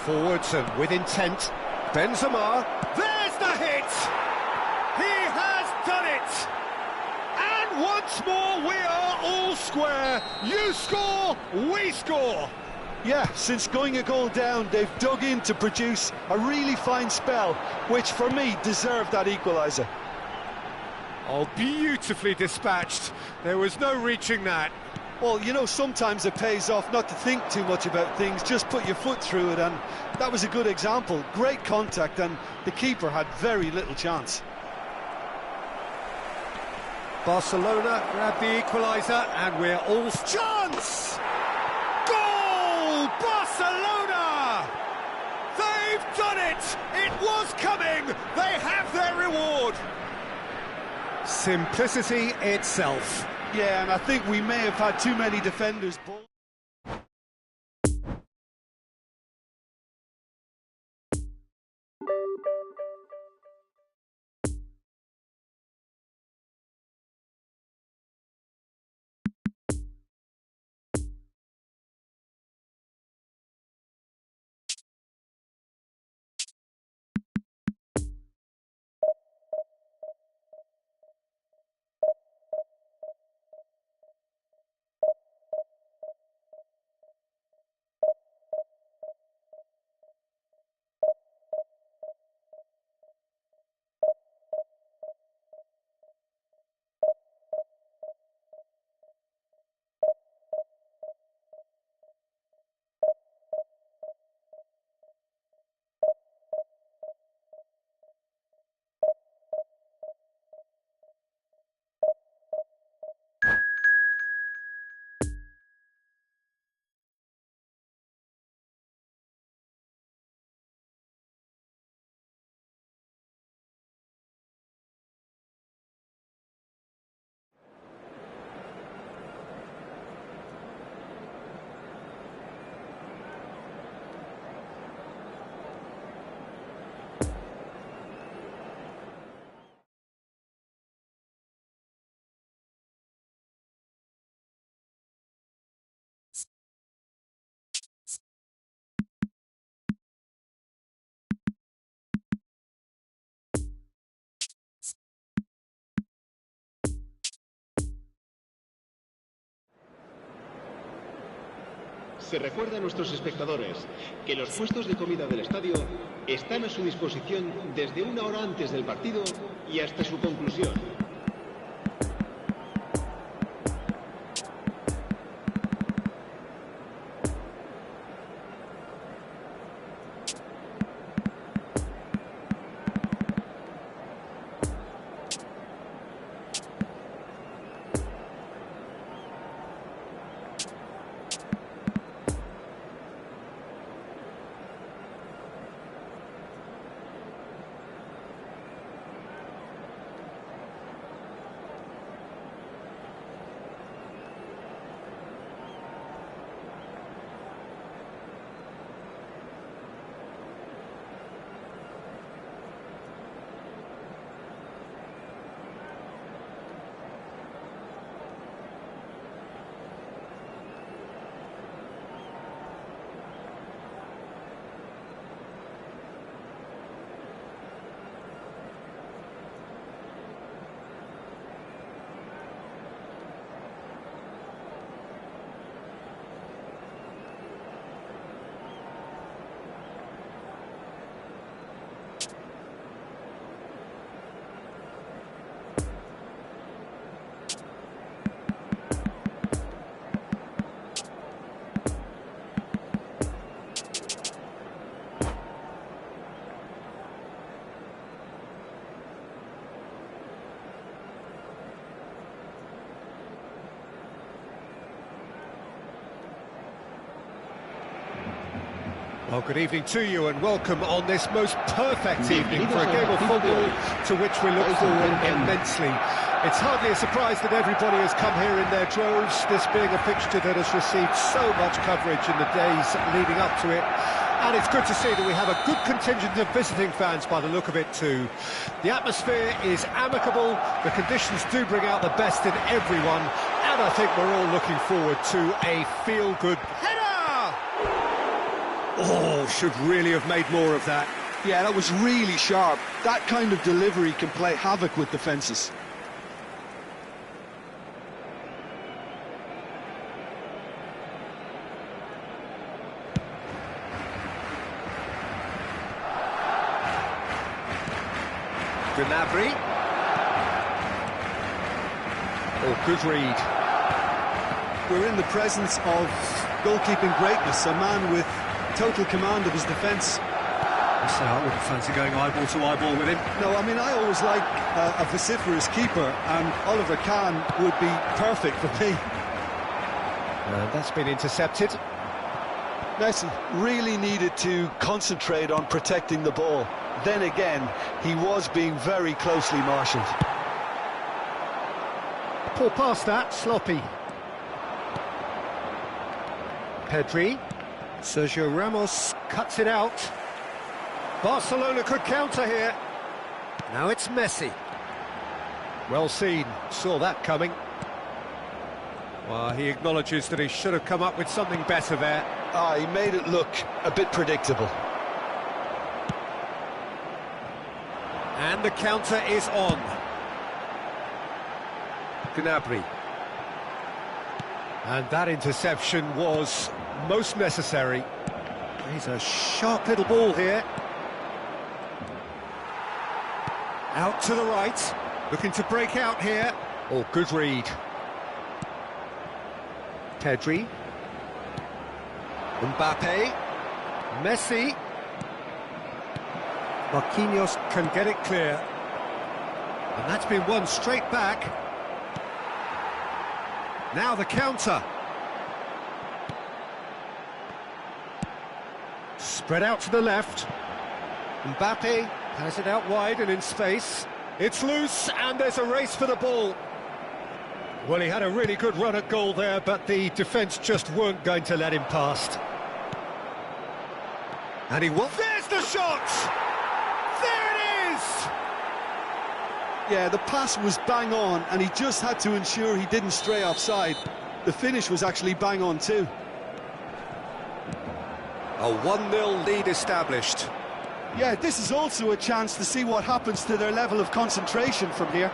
Speaker 1: forwards and with intent. Benzema, there's the hit! He has done it! And once more we are all square. You score, we score!
Speaker 2: Yeah, since going a goal down, they've dug in to produce a really fine spell, which for me deserved that equaliser.
Speaker 1: Oh, beautifully dispatched. There was no reaching that.
Speaker 2: Well, you know, sometimes it pays off not to think too much about things, just put your foot through it, and that was a good example. Great contact, and the keeper had very little chance.
Speaker 1: Barcelona grab the equaliser, and we're all... Chance! Goal! Barcelona! They've done it! It was coming! They have their reward! Simplicity itself.
Speaker 2: Yeah, and I think we may have had too many defenders.
Speaker 3: Se recuerda a nuestros espectadores que los puestos de comida del estadio están a su disposición desde una hora antes del partido y hasta su conclusión.
Speaker 1: Well, good evening to you and welcome on this most perfect evening for a game of football to which we look forward immensely. It's hardly a surprise that everybody has come here in their droves, this being a fixture that has received so much coverage in the days leading up to it. And it's good to see that we have a good contingent of visiting fans by the look of it too. The atmosphere is amicable, the conditions do bring out the best in everyone, and I think we're all looking forward to a feel-good header! Oh, should really have made more of that.
Speaker 2: Yeah, that was really sharp. That kind of delivery can play havoc with defences.
Speaker 1: Gnabry. Oh, good read.
Speaker 2: We're in the presence of goalkeeping greatness, a man with total command of his defence.
Speaker 1: So I wouldn't fancy going eyeball to eyeball with him.
Speaker 2: No, I mean, I always like a vociferous keeper, and Oliver Kahn would be perfect for me.
Speaker 1: And that's been intercepted.
Speaker 2: Messi really needed to concentrate on protecting the ball. Then again, he was being very closely marshalled.
Speaker 1: Pull past that, sloppy. Pedri. Sergio Ramos cuts it out. Barcelona could counter here. Now it's Messi. Well seen, saw that coming. Well, he acknowledges that he should have come up with something better there.
Speaker 2: He made it look a bit predictable.
Speaker 1: And the counter is on. Gnabry. And that interception was most necessary. He's a sharp little ball here. Out to the right, looking to break out here. Oh, good read. Pedri. Mbappe. Messi. Marquinhos can get it clear. And that's been won straight back. Now the counter. Spread out to the left. Mbappe has it out wide and in space. It's loose and there's a race for the ball. Well, he had a really good run at goal there, but the defence just weren't going to let him past. And he will. There's the shot! There it is!
Speaker 2: Yeah, the pass was bang on, and he just had to ensure he didn't stray offside. The finish was actually bang on too.
Speaker 1: A 1-0 lead established.
Speaker 2: Yeah, this is also a chance to see what happens to their level of concentration from here.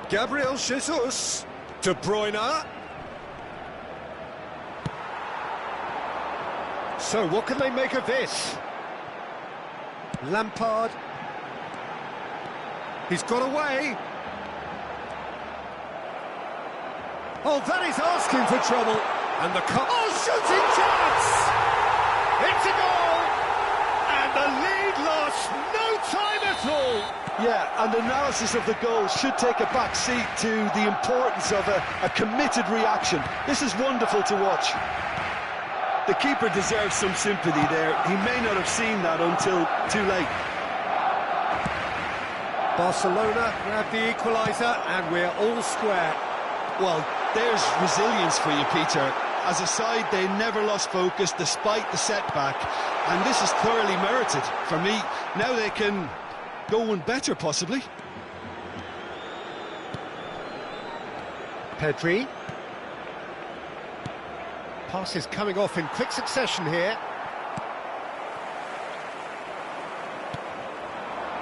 Speaker 1: Gabriel Jesus. De Bruyne. So, what can they make of this? Lampard. He's got away. Oh, that is asking for trouble. And the cut. Oh, shooting chance! It's a goal! And the lead lost no time at all.
Speaker 2: Yeah, and analysis of the goal should take a back seat to the importance of a committed reaction. This is wonderful to watch. The keeper deserves some sympathy there. He may not have seen that until too late.
Speaker 1: Barcelona grab the equaliser and we're all square.
Speaker 2: Well, there's resilience for you, Peter. As a side, they never lost focus despite the setback, and this is thoroughly merited for me. Now they can go one better, possibly.
Speaker 1: Pedri. Passes coming off in quick succession here.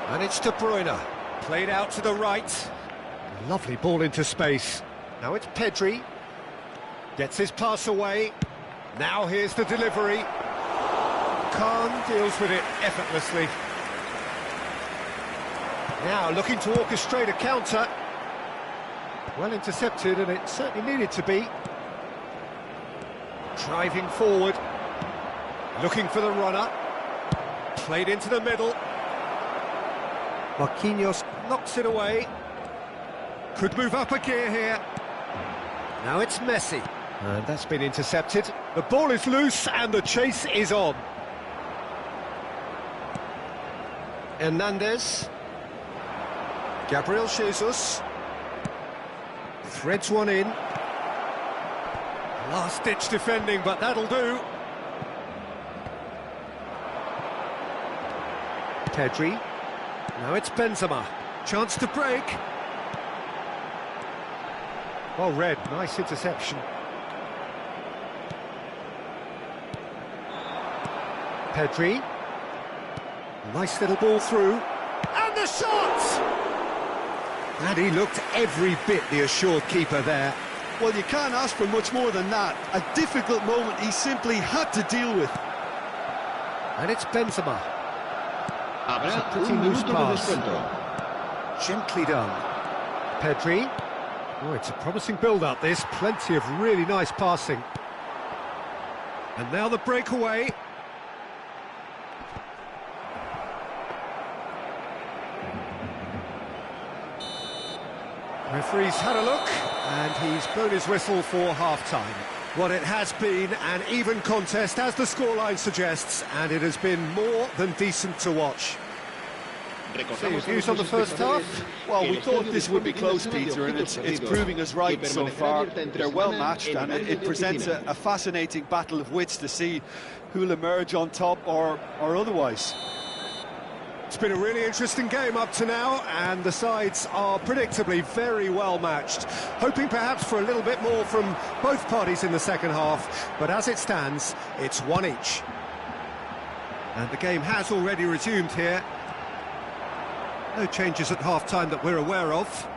Speaker 1: And it's De Bruyne. Played out to the right. Lovely ball into space. Now it's Pedri. Gets his pass away. Now here's the delivery. Kahn deals with it effortlessly. Now looking to orchestrate a counter. Well intercepted, and it certainly needed to be. Driving forward. Looking for the runner. Played into the middle. Marquinhos knocks it away. Could move up a gear here. Now it's Messi. And that's been intercepted. The ball is loose and the chase is on. Hernandez. Gabriel Jesus. Threads one in. Last-ditch defending, but that'll do. Pedri. Now it's Benzema. Chance to break. Well read, nice interception. Pedri. Nice little ball through. And the shot! And he looked every bit the assured keeper there.
Speaker 2: Well, you can't ask for much more than that. A difficult moment he simply had to deal with.
Speaker 1: And it's Benzema. It's a pretty loose pass. Gently done. Pedri. Oh, it's a promising build-up, this. Plenty of really nice passing. And now the breakaway. Referee's had a look, and he's blown his whistle for half-time. Well, it has been an even contest, as the scoreline suggests, and it has been more than decent to watch. So your views on the first half?
Speaker 2: Well, we thought this would be close, Peter, and it's proving us right so far. They're well matched, and it presents a fascinating battle of wits to see who'll emerge on top or otherwise.
Speaker 1: It's been a really interesting game up to now, and the sides are predictably very well matched. Hoping perhaps for a little bit more from both parties in the second half, but as it stands, it's one each. And the game has already resumed here. No changes at half-time that we're aware of.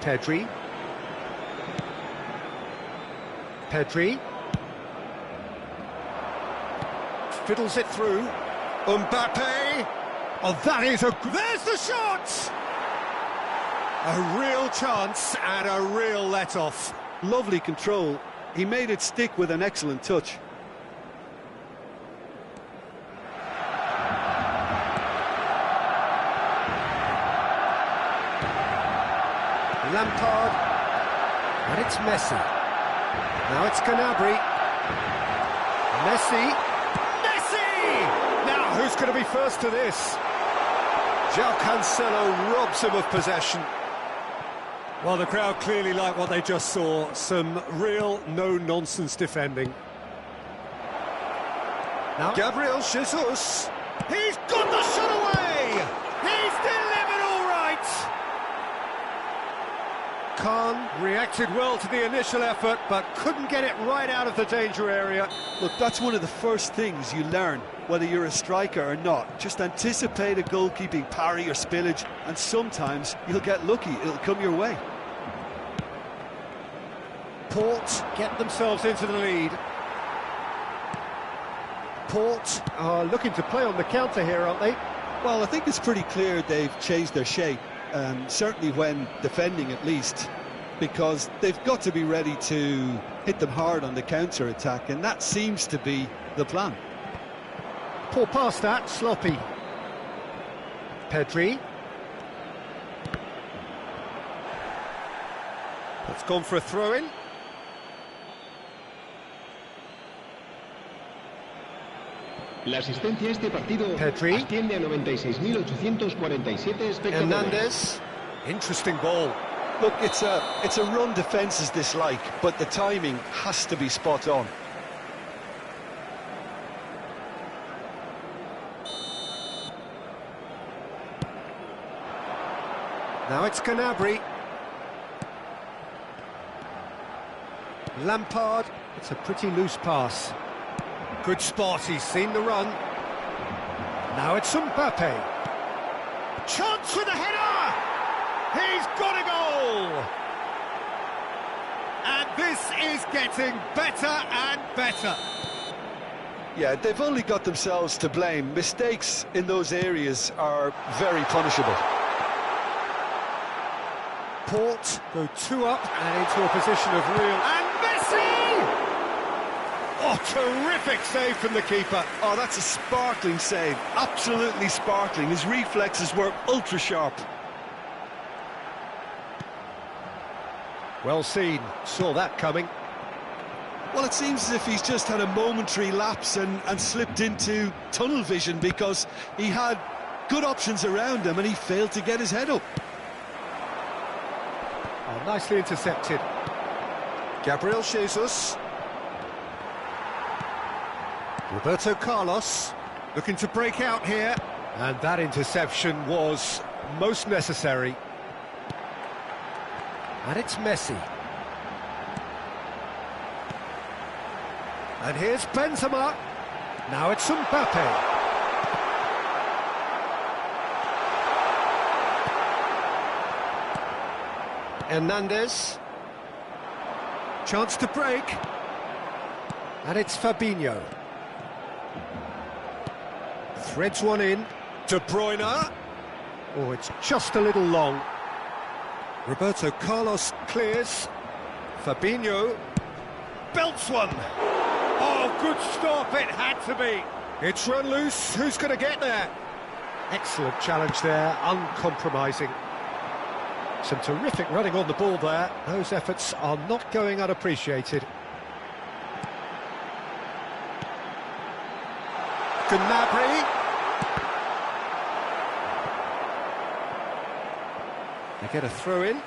Speaker 1: Pedri. Fiddles it through. Mbappe! Oh, that is there's the shot! A real chance and a real let-off.
Speaker 2: Lovely control. He made it stick with an excellent touch.
Speaker 1: Lampard. And it's Messi. Now it's Gnabry. Messi! Now, who's going to be first to this? João Cancelo robs him of possession. Well, the crowd clearly like what they just saw. Some real no-nonsense defending. Now, Gabriel Jesus. He's got the shot away! He's delivered all right! Khan reacted well to the initial effort, but couldn't get it right out of the danger area.
Speaker 2: Look, that's one of the first things you learn, whether you're a striker or not. Just anticipate a goalkeeping parry or spillage, and sometimes you'll get lucky, it'll come your way.
Speaker 1: Port get themselves into the lead. Port are looking to play on the counter here, aren't they?
Speaker 2: Well, I think it's pretty clear they've changed their shape. Certainly when defending at least, because they've got to be ready to hit them hard on the counter-attack, and that seems to be the plan.
Speaker 1: Poor pass that, sloppy. Pedri. That's gone for a throw-in.
Speaker 3: La asistencia a este partido
Speaker 1: Pedri.
Speaker 3: asciende a 96.847 espectadores.
Speaker 1: Hernandez. Interesting ball.
Speaker 2: Look, it's a run defence's dislike, but the timing has to be spot on.
Speaker 1: Now it's Gnabry. Lampard. It's a pretty loose pass. Good spot, he's seen the run. Now it's Mbappe. Chance with a header! He's got a goal! And this is getting better and better.
Speaker 2: Yeah, they've only got themselves to blame. Mistakes in those areas are very punishable.
Speaker 1: Port go 2 up and into a position of real... And Messi! Oh, terrific save from the keeper.
Speaker 2: Oh, that's a sparkling save. Absolutely sparkling. His reflexes were ultra-sharp.
Speaker 1: Well seen. Saw that coming.
Speaker 2: Well, it seems as if he's just had a momentary lapse and slipped into tunnel vision, because he had good options around him and he failed to get his head up.
Speaker 1: Oh, nicely intercepted. Gabriel Jesus. Roberto Carlos looking to break out here, and that interception was most necessary. And it's Messi. And here's Benzema. Now it's Mbappe. Hernandez. Chance to break. And it's Fabinho. Threads one in. De Bruyne. Oh, it's just a little long. Roberto Carlos clears. Fabinho belts one. Oh, good stop, it had to be. It's run loose, who's going to get there? Excellent challenge there, uncompromising. Some terrific running on the ball there. Those efforts are not going unappreciated. Gnabry. They get a throw in.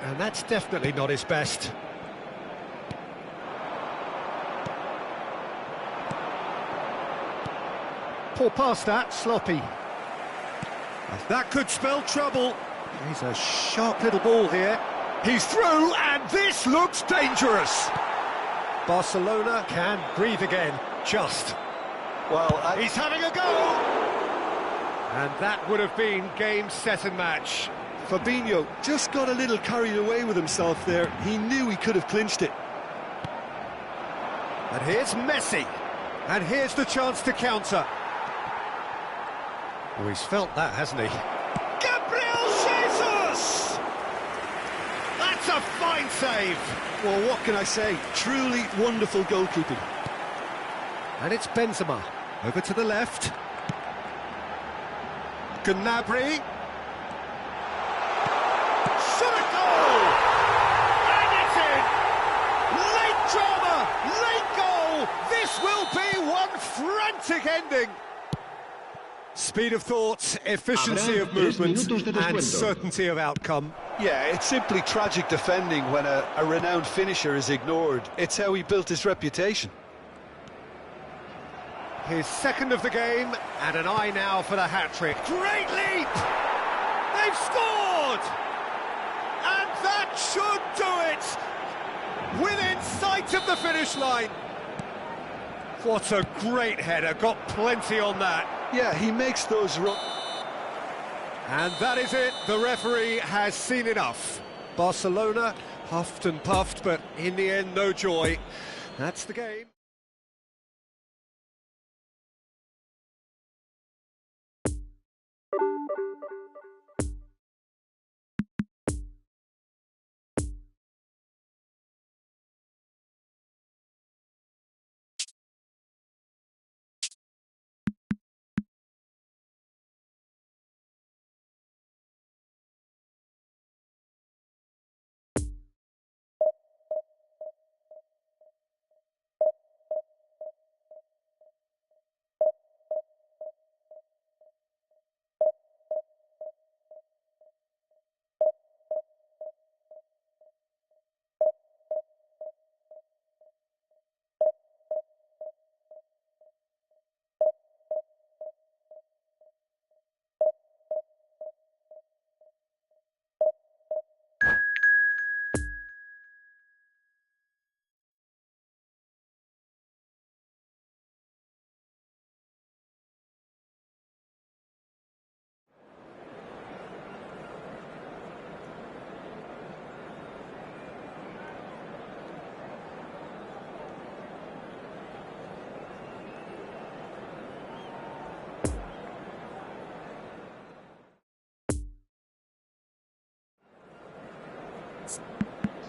Speaker 1: And that's definitely not his best. Poor pass that, sloppy. That could spell trouble. He's a sharp little ball here. He's through, and this looks dangerous. Barcelona can breathe again, just.
Speaker 2: Well,
Speaker 1: He's having a go! And that would have been game, set and match.
Speaker 2: Fabinho just got a little carried away with himself there. He knew he could have clinched it.
Speaker 1: And here's Messi. And here's the chance to counter. Oh, he's felt that, hasn't he? Gabriel Jesus! That's a fine save.
Speaker 2: Well, what can I say? Truly wonderful goalkeeping.
Speaker 1: And it's Benzema. Over to the left. Gnabry. Shot a goal! And it's in! Late drama! Late goal! This will be one frantic ending! Speed of thought, efficiency of movement, and certainty of outcome.
Speaker 2: Yeah, it's simply tragic defending when a renowned finisher is ignored. It's how he built his reputation.
Speaker 1: His second of the game, and an eye now for the hat-trick. Great leap! They've scored! And that should do it! Within sight of the finish line. What a great header, got plenty on that.
Speaker 2: Yeah, he makes those runs.
Speaker 1: And that is it, the referee has seen enough. Barcelona huffed and puffed, but in the end, no joy. That's the game.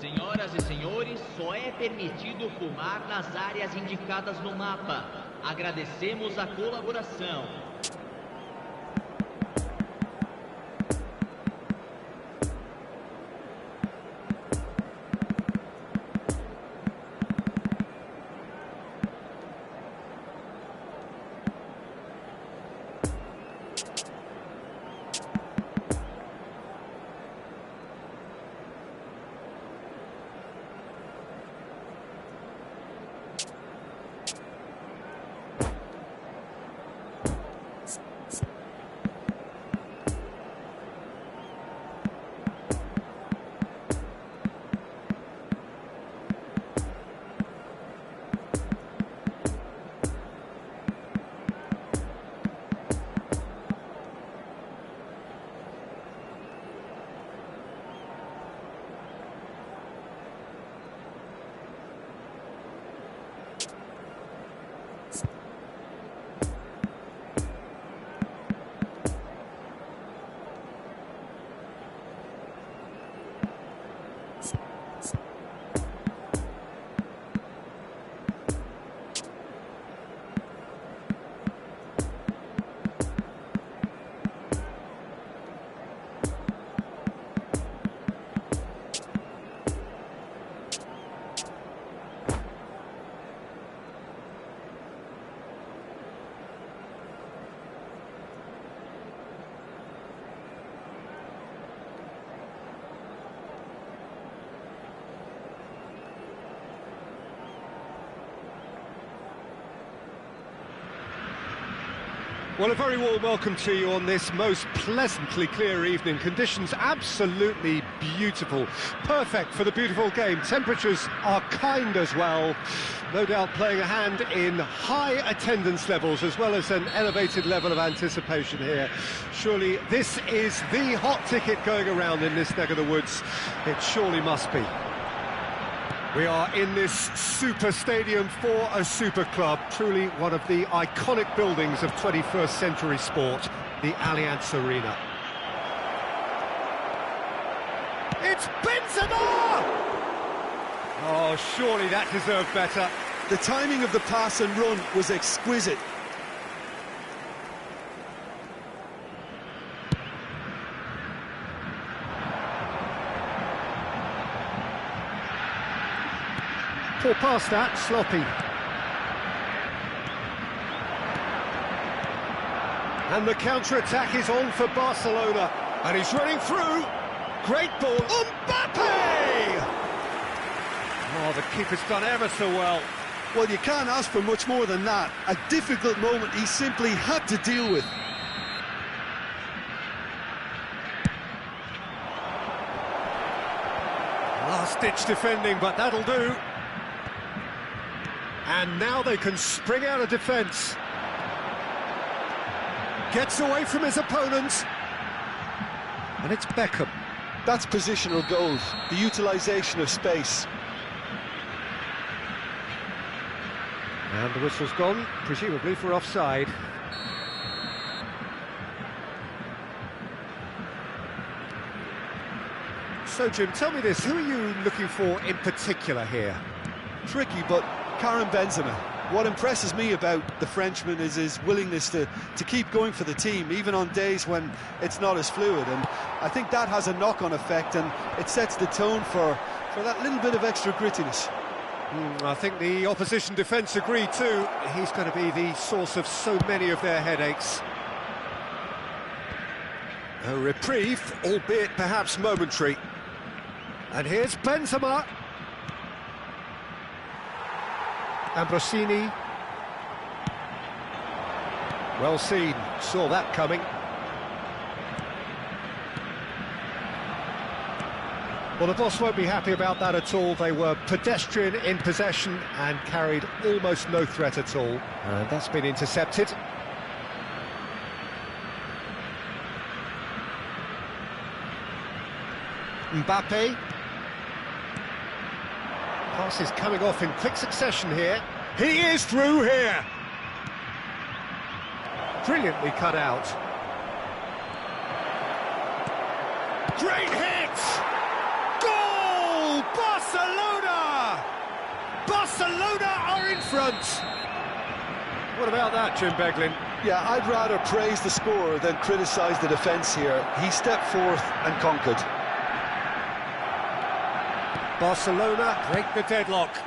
Speaker 4: Senhoras e senhores, só é permitido fumar nas áreas indicadas no mapa. Agradecemos a colaboração.
Speaker 1: Well, a very warm welcome to you on this most pleasantly clear evening. Conditions absolutely beautiful. Perfect for the beautiful game. Temperatures are kind as well. No doubt playing a hand in high attendance levels as well as an elevated level of anticipation here. Surely this is the hot ticket going around in this neck of the woods. It surely must be. We are in this super stadium for a super club, truly one of the iconic buildings of 21st century sport, the Allianz Arena. It's Benzema! Oh, surely that deserved better.
Speaker 2: The timing of the pass and run was exquisite.
Speaker 1: Poor pass that, sloppy. And the counter-attack is on for Barcelona. And he's running through. Great ball. Mbappe! Oh, the keeper's done ever so well.
Speaker 2: Well, you can't ask for much more than that. A difficult moment he simply had to deal with.
Speaker 1: Last-ditch defending, but that'll do. And now they can spring out of defence. Gets away from his opponent. And it's Beckham.
Speaker 2: That's positional goals, the utilisation of space.
Speaker 1: And the whistle's gone, presumably for offside. So, Jim, tell me this, who are you looking for in particular here?
Speaker 2: Tricky, but Karim Benzema. What impresses me about the Frenchman is his willingness to keep going for the team, even on days when it's not as fluid. And I think that has a knock-on effect, and it sets the tone for that little bit of extra grittiness.
Speaker 1: I think the opposition defence agree too. He's going to be the source of so many of their headaches. A reprieve, albeit perhaps momentary. And here's Benzema. Ambrosini. Well seen, saw that coming. Well, the boss won't be happy about that at all. They were pedestrian in possession and carried almost no threat at all. And that's been intercepted. Mbappe. Pass is coming off in quick succession here. He is through here. Brilliantly cut out. Great hit! Goal! Barcelona! Barcelona are in front. What about that, Jim Beglin?
Speaker 2: Yeah, I'd rather praise the scorer than criticise the defence here. He stepped forth and conquered.
Speaker 1: Barcelona break the deadlock.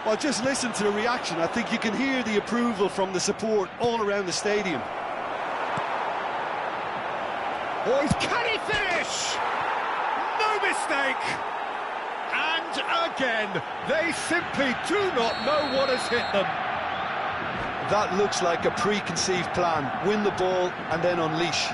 Speaker 2: Well, just listen to the reaction. I think you can hear the approval from the support all around the stadium.
Speaker 1: Oh, can he finish? No mistake! And again, they simply do not know what has hit them.
Speaker 2: That looks like a preconceived plan. Win the ball and then unleash.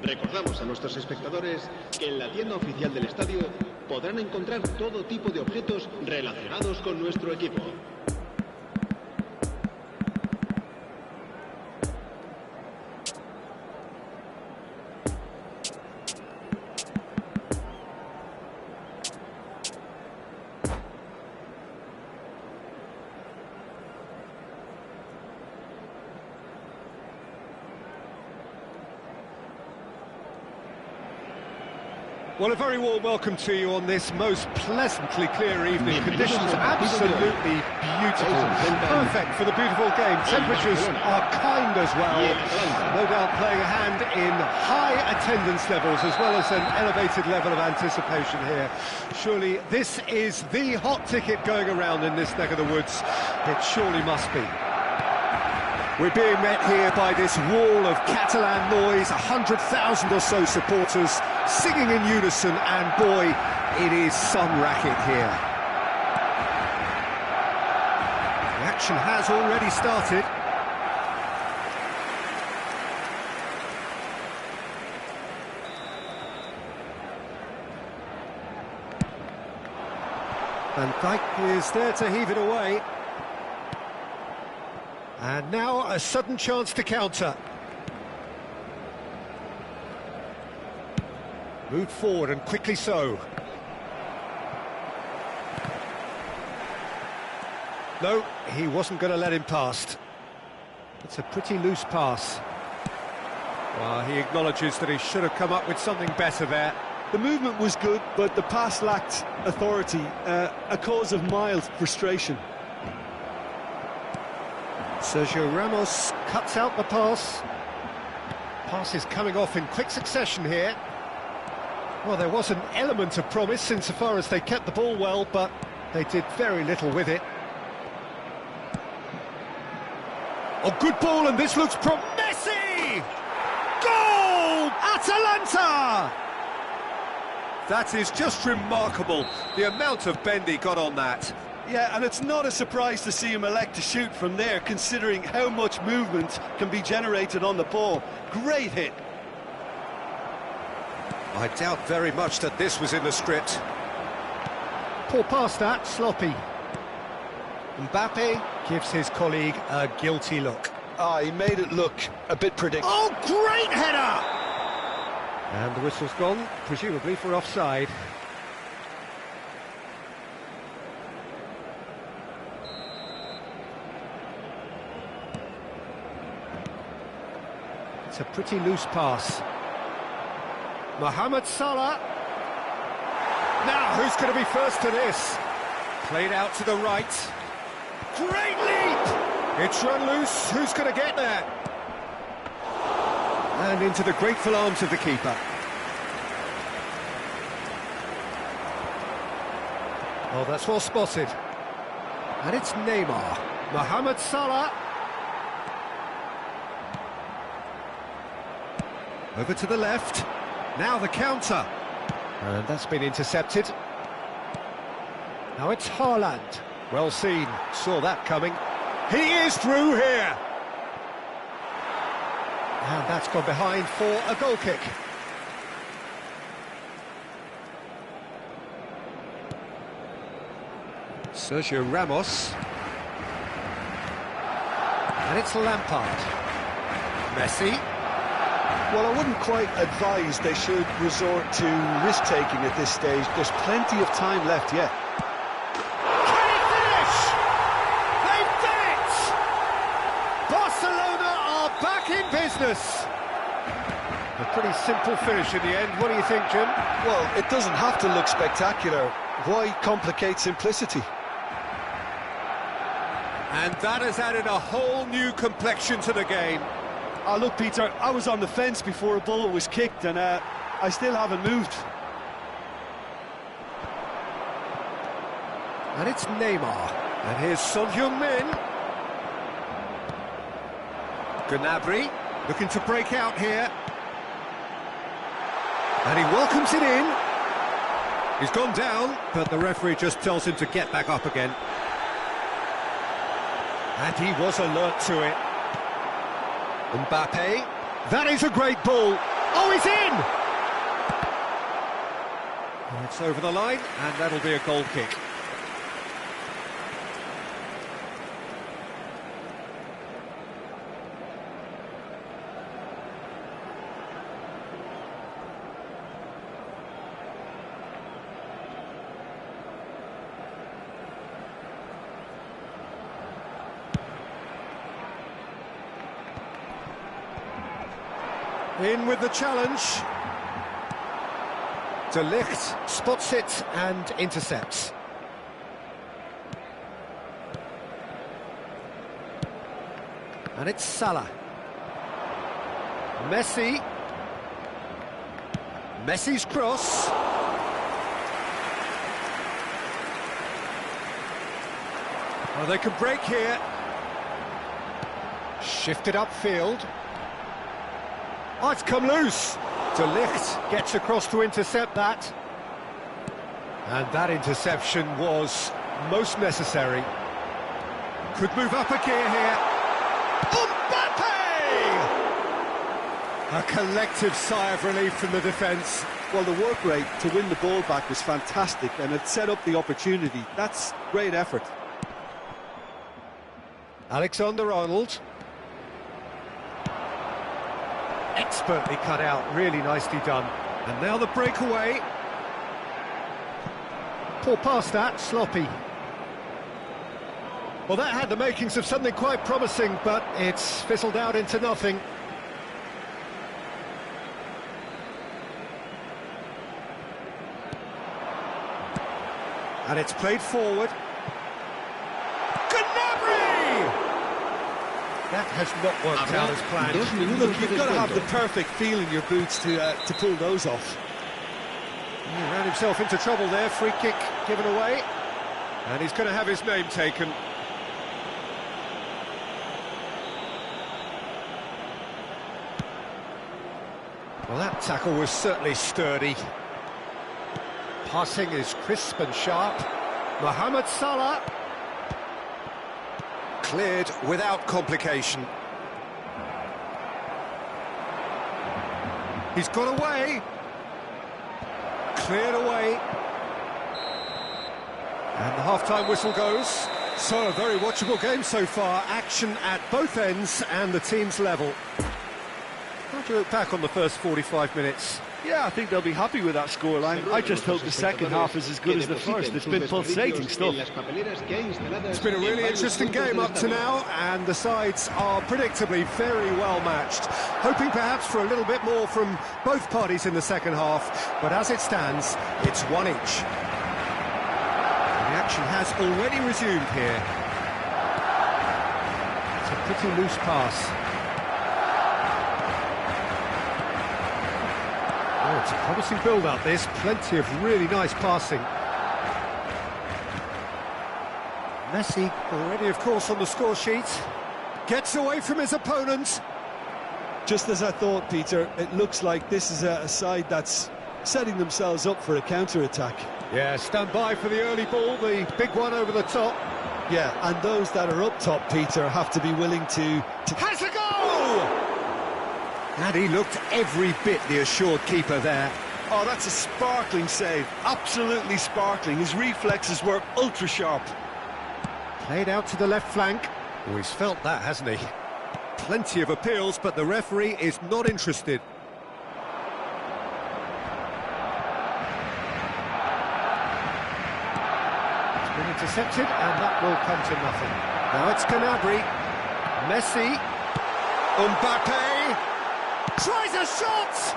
Speaker 3: Recordamos a nuestros espectadores que en la tienda oficial del estadio podrán encontrar todo tipo de objetos relacionados con nuestro equipo.
Speaker 1: Well, a very warm welcome to you on this most pleasantly clear evening. Conditions absolutely beautiful, perfect for the beautiful game. Temperatures are kind as well. No doubt playing a hand in high attendance levels as well as an elevated level of anticipation here. Surely this is the hot ticket going around in this neck of the woods. It surely must be. We're being met here by this wall of Catalan noise, 100,000 or so supporters singing in unison, and boy, it is some racket here. The action has already started. Van Dijk is there to heave it away. And now a sudden chance to counter. Moved forward and quickly so. No, he wasn't going to let him pass. It's a pretty loose pass. Well, he acknowledges that he should have come up with something better there.
Speaker 2: The movement was good, but the pass lacked authority, a cause of mild frustration.
Speaker 1: Sergio Ramos cuts out the pass. Pass is coming off in quick succession here. Well, there was an element of promise insofar as they kept the ball well, but they did very little with it. Oh, good ball, and this looks Messi! Goal! Atalanta! That is just remarkable, the amount of bend he got on that.
Speaker 2: Yeah, and it's not a surprise to see him elect to shoot from there, considering how much movement can be generated on the ball. Great hit.
Speaker 1: I doubt very much that this was in the script. Poor pass that, sloppy. Mbappe gives his colleague a guilty look.
Speaker 2: He made it look a bit predictable.
Speaker 1: Oh, great header! And the whistle's gone, presumably for offside. It's a pretty loose pass. Mohamed Salah. Now, who's going to be first to this? Played out to the right. Great leap! It's run loose. Who's going to get there? And into the grateful arms of the keeper. Oh, that's well spotted. And it's Neymar. Mohamed Salah. Over to the left. Now the counter. And that's been intercepted. Now it's Haaland. Well seen. Saw that coming. He is through here. And that's gone behind for a goal kick. Sergio Ramos. And it's Lampard. Messi.
Speaker 2: Well, I wouldn't quite advise they should resort to risk-taking at this stage. There's plenty of time left yet.
Speaker 1: Can he finish? They've done it! Barcelona are back in business. A pretty simple finish in the end. What do you think, Jim?
Speaker 2: Well, it doesn't have to look spectacular. Why complicate simplicity?
Speaker 1: And that has added a whole new complexion to the game.
Speaker 2: Oh, look, Peter, I was on the fence before a ball was kicked, and I still haven't moved.
Speaker 1: And it's Neymar. And here's Son Heung-min. Gnabry looking to break out here. And he welcomes it in. He's gone down, but the referee just tells him to get back up again. And he was alert to it. Mbappe. That is a great ball. Oh, he's in! And it's over the line, and that'll be a goal kick. In with the challenge. De Ligt spots it and intercepts. And it's Salah. Messi. Messi's cross. Oh, they can break here. Shifted upfield. Oh, it's come loose. De Ligt gets across to intercept that. And that interception was most necessary. Could move up a gear here. A collective sigh of relief from the defence.
Speaker 2: Well, the work rate to win the ball back was fantastic, and it set up the opportunity. That's great effort.
Speaker 1: Alexander-Arnold. Expertly cut out, really nicely done. And now the breakaway. Poor pass that, sloppy. Well, that had the makings of something quite promising, but it's fizzled out into nothing. And it's played forward. Gnabry! That has not worked out as planned.
Speaker 2: Look, you've got to have the perfect feel in your boots to pull those off.
Speaker 1: He ran himself into trouble there, free kick given away. And he's going to have his name taken. Well, that tackle was certainly sturdy. Passing is crisp and sharp. Mohamed Salah. Cleared without complication. He's got away. Cleared away. And the half-time whistle goes. So, a very watchable game so far. Action at both ends and the team's level. How do you look back on the first 45 minutes?
Speaker 2: Yeah, I think they'll be happy with that scoreline. I just hope the second half is as good as the first. It's been pulsating stuff.
Speaker 1: It's been a really interesting game up to now, and the sides are predictably very well matched. Hoping perhaps for a little bit more from both parties in the second half, but as it stands, it's one each. The action has already resumed here. It's a pretty loose pass. Oh, it's a promising build-up, this. Plenty of really nice passing. Messi already, of course, on the score sheet. Gets away from his opponent.
Speaker 2: Just as I thought, Peter, it looks like this is a side that's setting themselves up for a counter-attack.
Speaker 1: Yeah, stand by for the early ball, the big one over the top.
Speaker 2: Yeah, and those that are up top, Peter, have to be willing to...
Speaker 1: Has a goal! And he looked every bit the assured keeper there.
Speaker 2: Oh, that's a sparkling save. Absolutely sparkling. His reflexes were ultra-sharp.
Speaker 1: Played out to the left flank. Oh, he's felt that, hasn't he? Plenty of appeals, but the referee is not interested. It's been intercepted, and that will come to nothing. Now it's Gnabry. Messi. Mbappe. Tries a shot!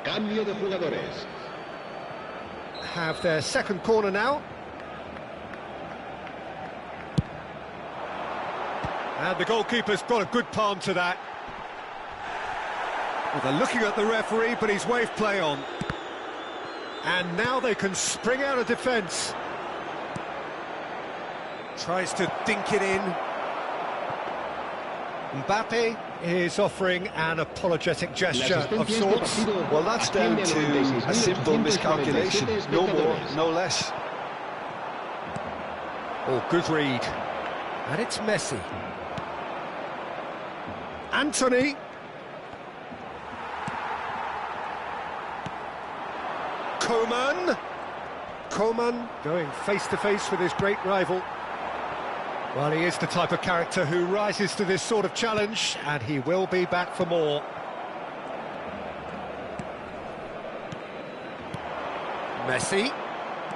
Speaker 3: Cambio de jugadores.
Speaker 1: Have their second corner now. And the goalkeeper's got a good palm to that. Well, they're looking at the referee, but he's waved play on. And now they can spring out of defence. Tries to dink it in. Mbappe is offering an apologetic gesture of sorts.
Speaker 2: Well, that's down to a simple miscalculation. No more, no less.
Speaker 1: Oh, good read. And it's Messi. Anthony. Coman going face-to-face with his great rival. Well, he is the type of character who rises to this sort of challenge, and he will be back for more. Messi.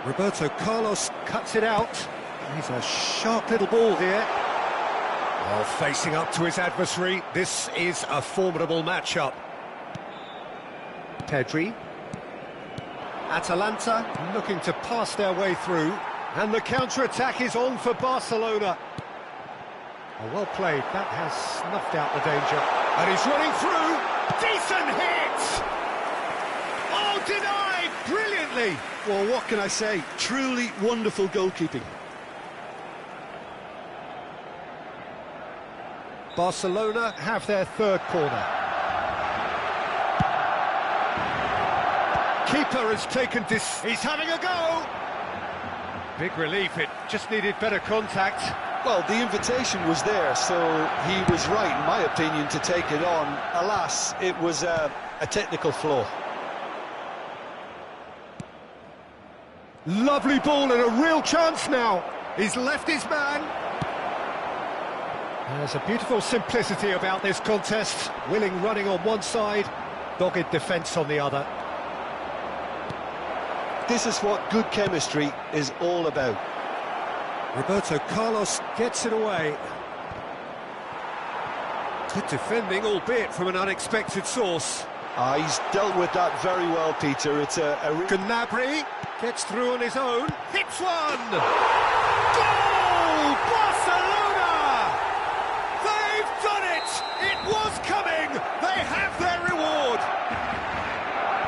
Speaker 1: Roberto Carlos cuts it out. He's a sharp little ball here. Well, facing up to his adversary, this is a formidable matchup. Pedri. Atalanta looking to pass their way through, and the counter-attack is on for Barcelona. Oh, well played, that has snuffed out the danger. And he's running through, decent hit! Oh, denied, brilliantly!
Speaker 2: Well, what can I say? Truly wonderful goalkeeping.
Speaker 1: Barcelona have their third corner. Keeper has taken this. He's having a go. Big relief, it just needed better contact.
Speaker 2: Well, the invitation was there, so he was right, in my opinion, to take it on. Alas, it was a technical flaw.
Speaker 1: Lovely ball and a real chance now. He's left his man. There's a beautiful simplicity about this contest. Willing running on one side, dogged defence on the other.
Speaker 2: This is what good chemistry is all about.
Speaker 1: Roberto Carlos gets it away. Good defending, albeit from an unexpected source.
Speaker 2: He's dealt with that very well, Peter. It's a
Speaker 1: Gnabry gets through on his own. Hits one! Goal! Barcelona! They've done it! It was coming! They have their reward!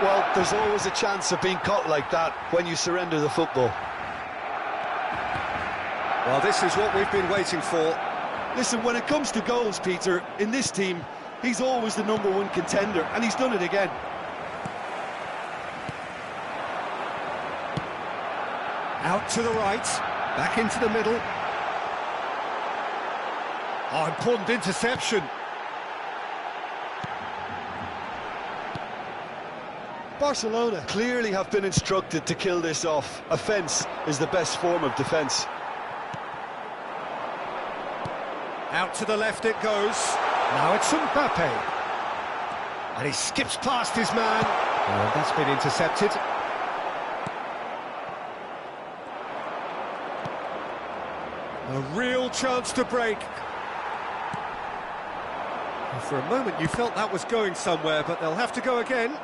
Speaker 2: Well, there's always a chance of being caught like that when you surrender the football.
Speaker 1: Well, this is what we've been waiting for.
Speaker 2: Listen, when it comes to goals, Peter, in this team, he's always the #1 contender, and he's done it again.
Speaker 1: Out to the right, back into the middle. Oh, important interception.
Speaker 2: Barcelona clearly have been instructed to kill this off. Offence is the best form of defence.
Speaker 1: Out to the left it goes. Now it's Mbappe. And he skips past his man. Oh, that's been intercepted. A real chance to break. And for a moment you felt that was going somewhere, but they'll have to go again.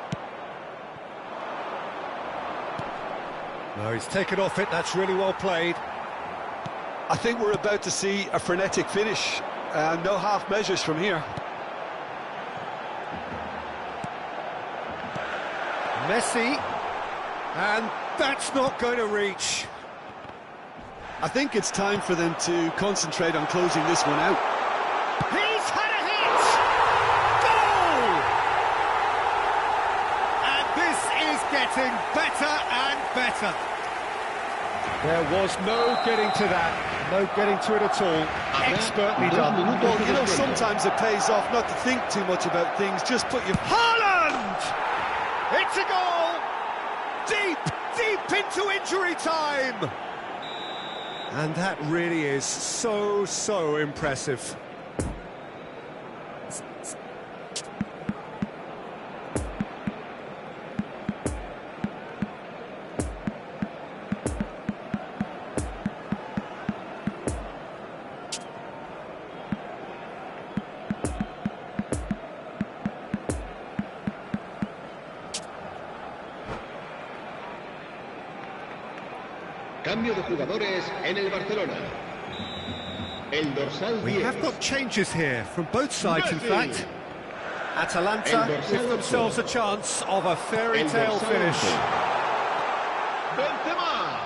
Speaker 1: No, he's taken off it, that's really well played.
Speaker 2: I think we're about to see a frenetic finish. No half measures from here.
Speaker 1: Messi. And that's not going to reach.
Speaker 2: I think it's time for them to concentrate on closing this one out.
Speaker 1: He's had a hit! Goal! And this is getting better and better. There was no getting to that, no getting to it at all. Expertly done.
Speaker 2: Well, you know, sometimes it pays off not to think too much about things, just put your...
Speaker 1: Haaland! It's a goal! Deep into injury time! And that really is so impressive.
Speaker 3: Cambio de jugadores en el Barcelona. El dorsal 10.
Speaker 1: We have got changes here from both sides, in fact. Atalanta give themselves a chance of a fairy tale finish.
Speaker 3: Benzema.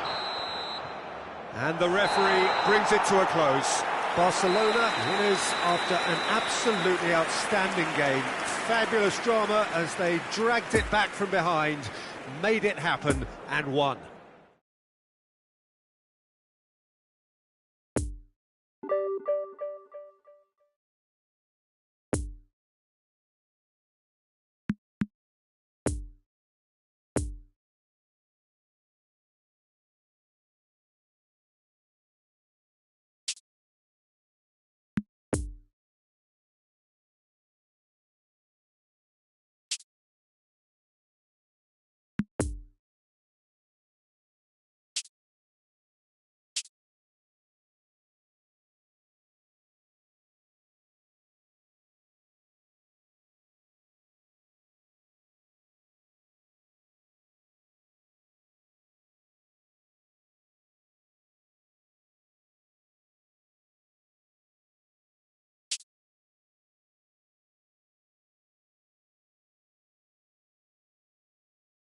Speaker 1: And the referee brings it to a close. Barcelona winners after an absolutely outstanding game. Fabulous drama as they dragged it back from behind, made it happen and won.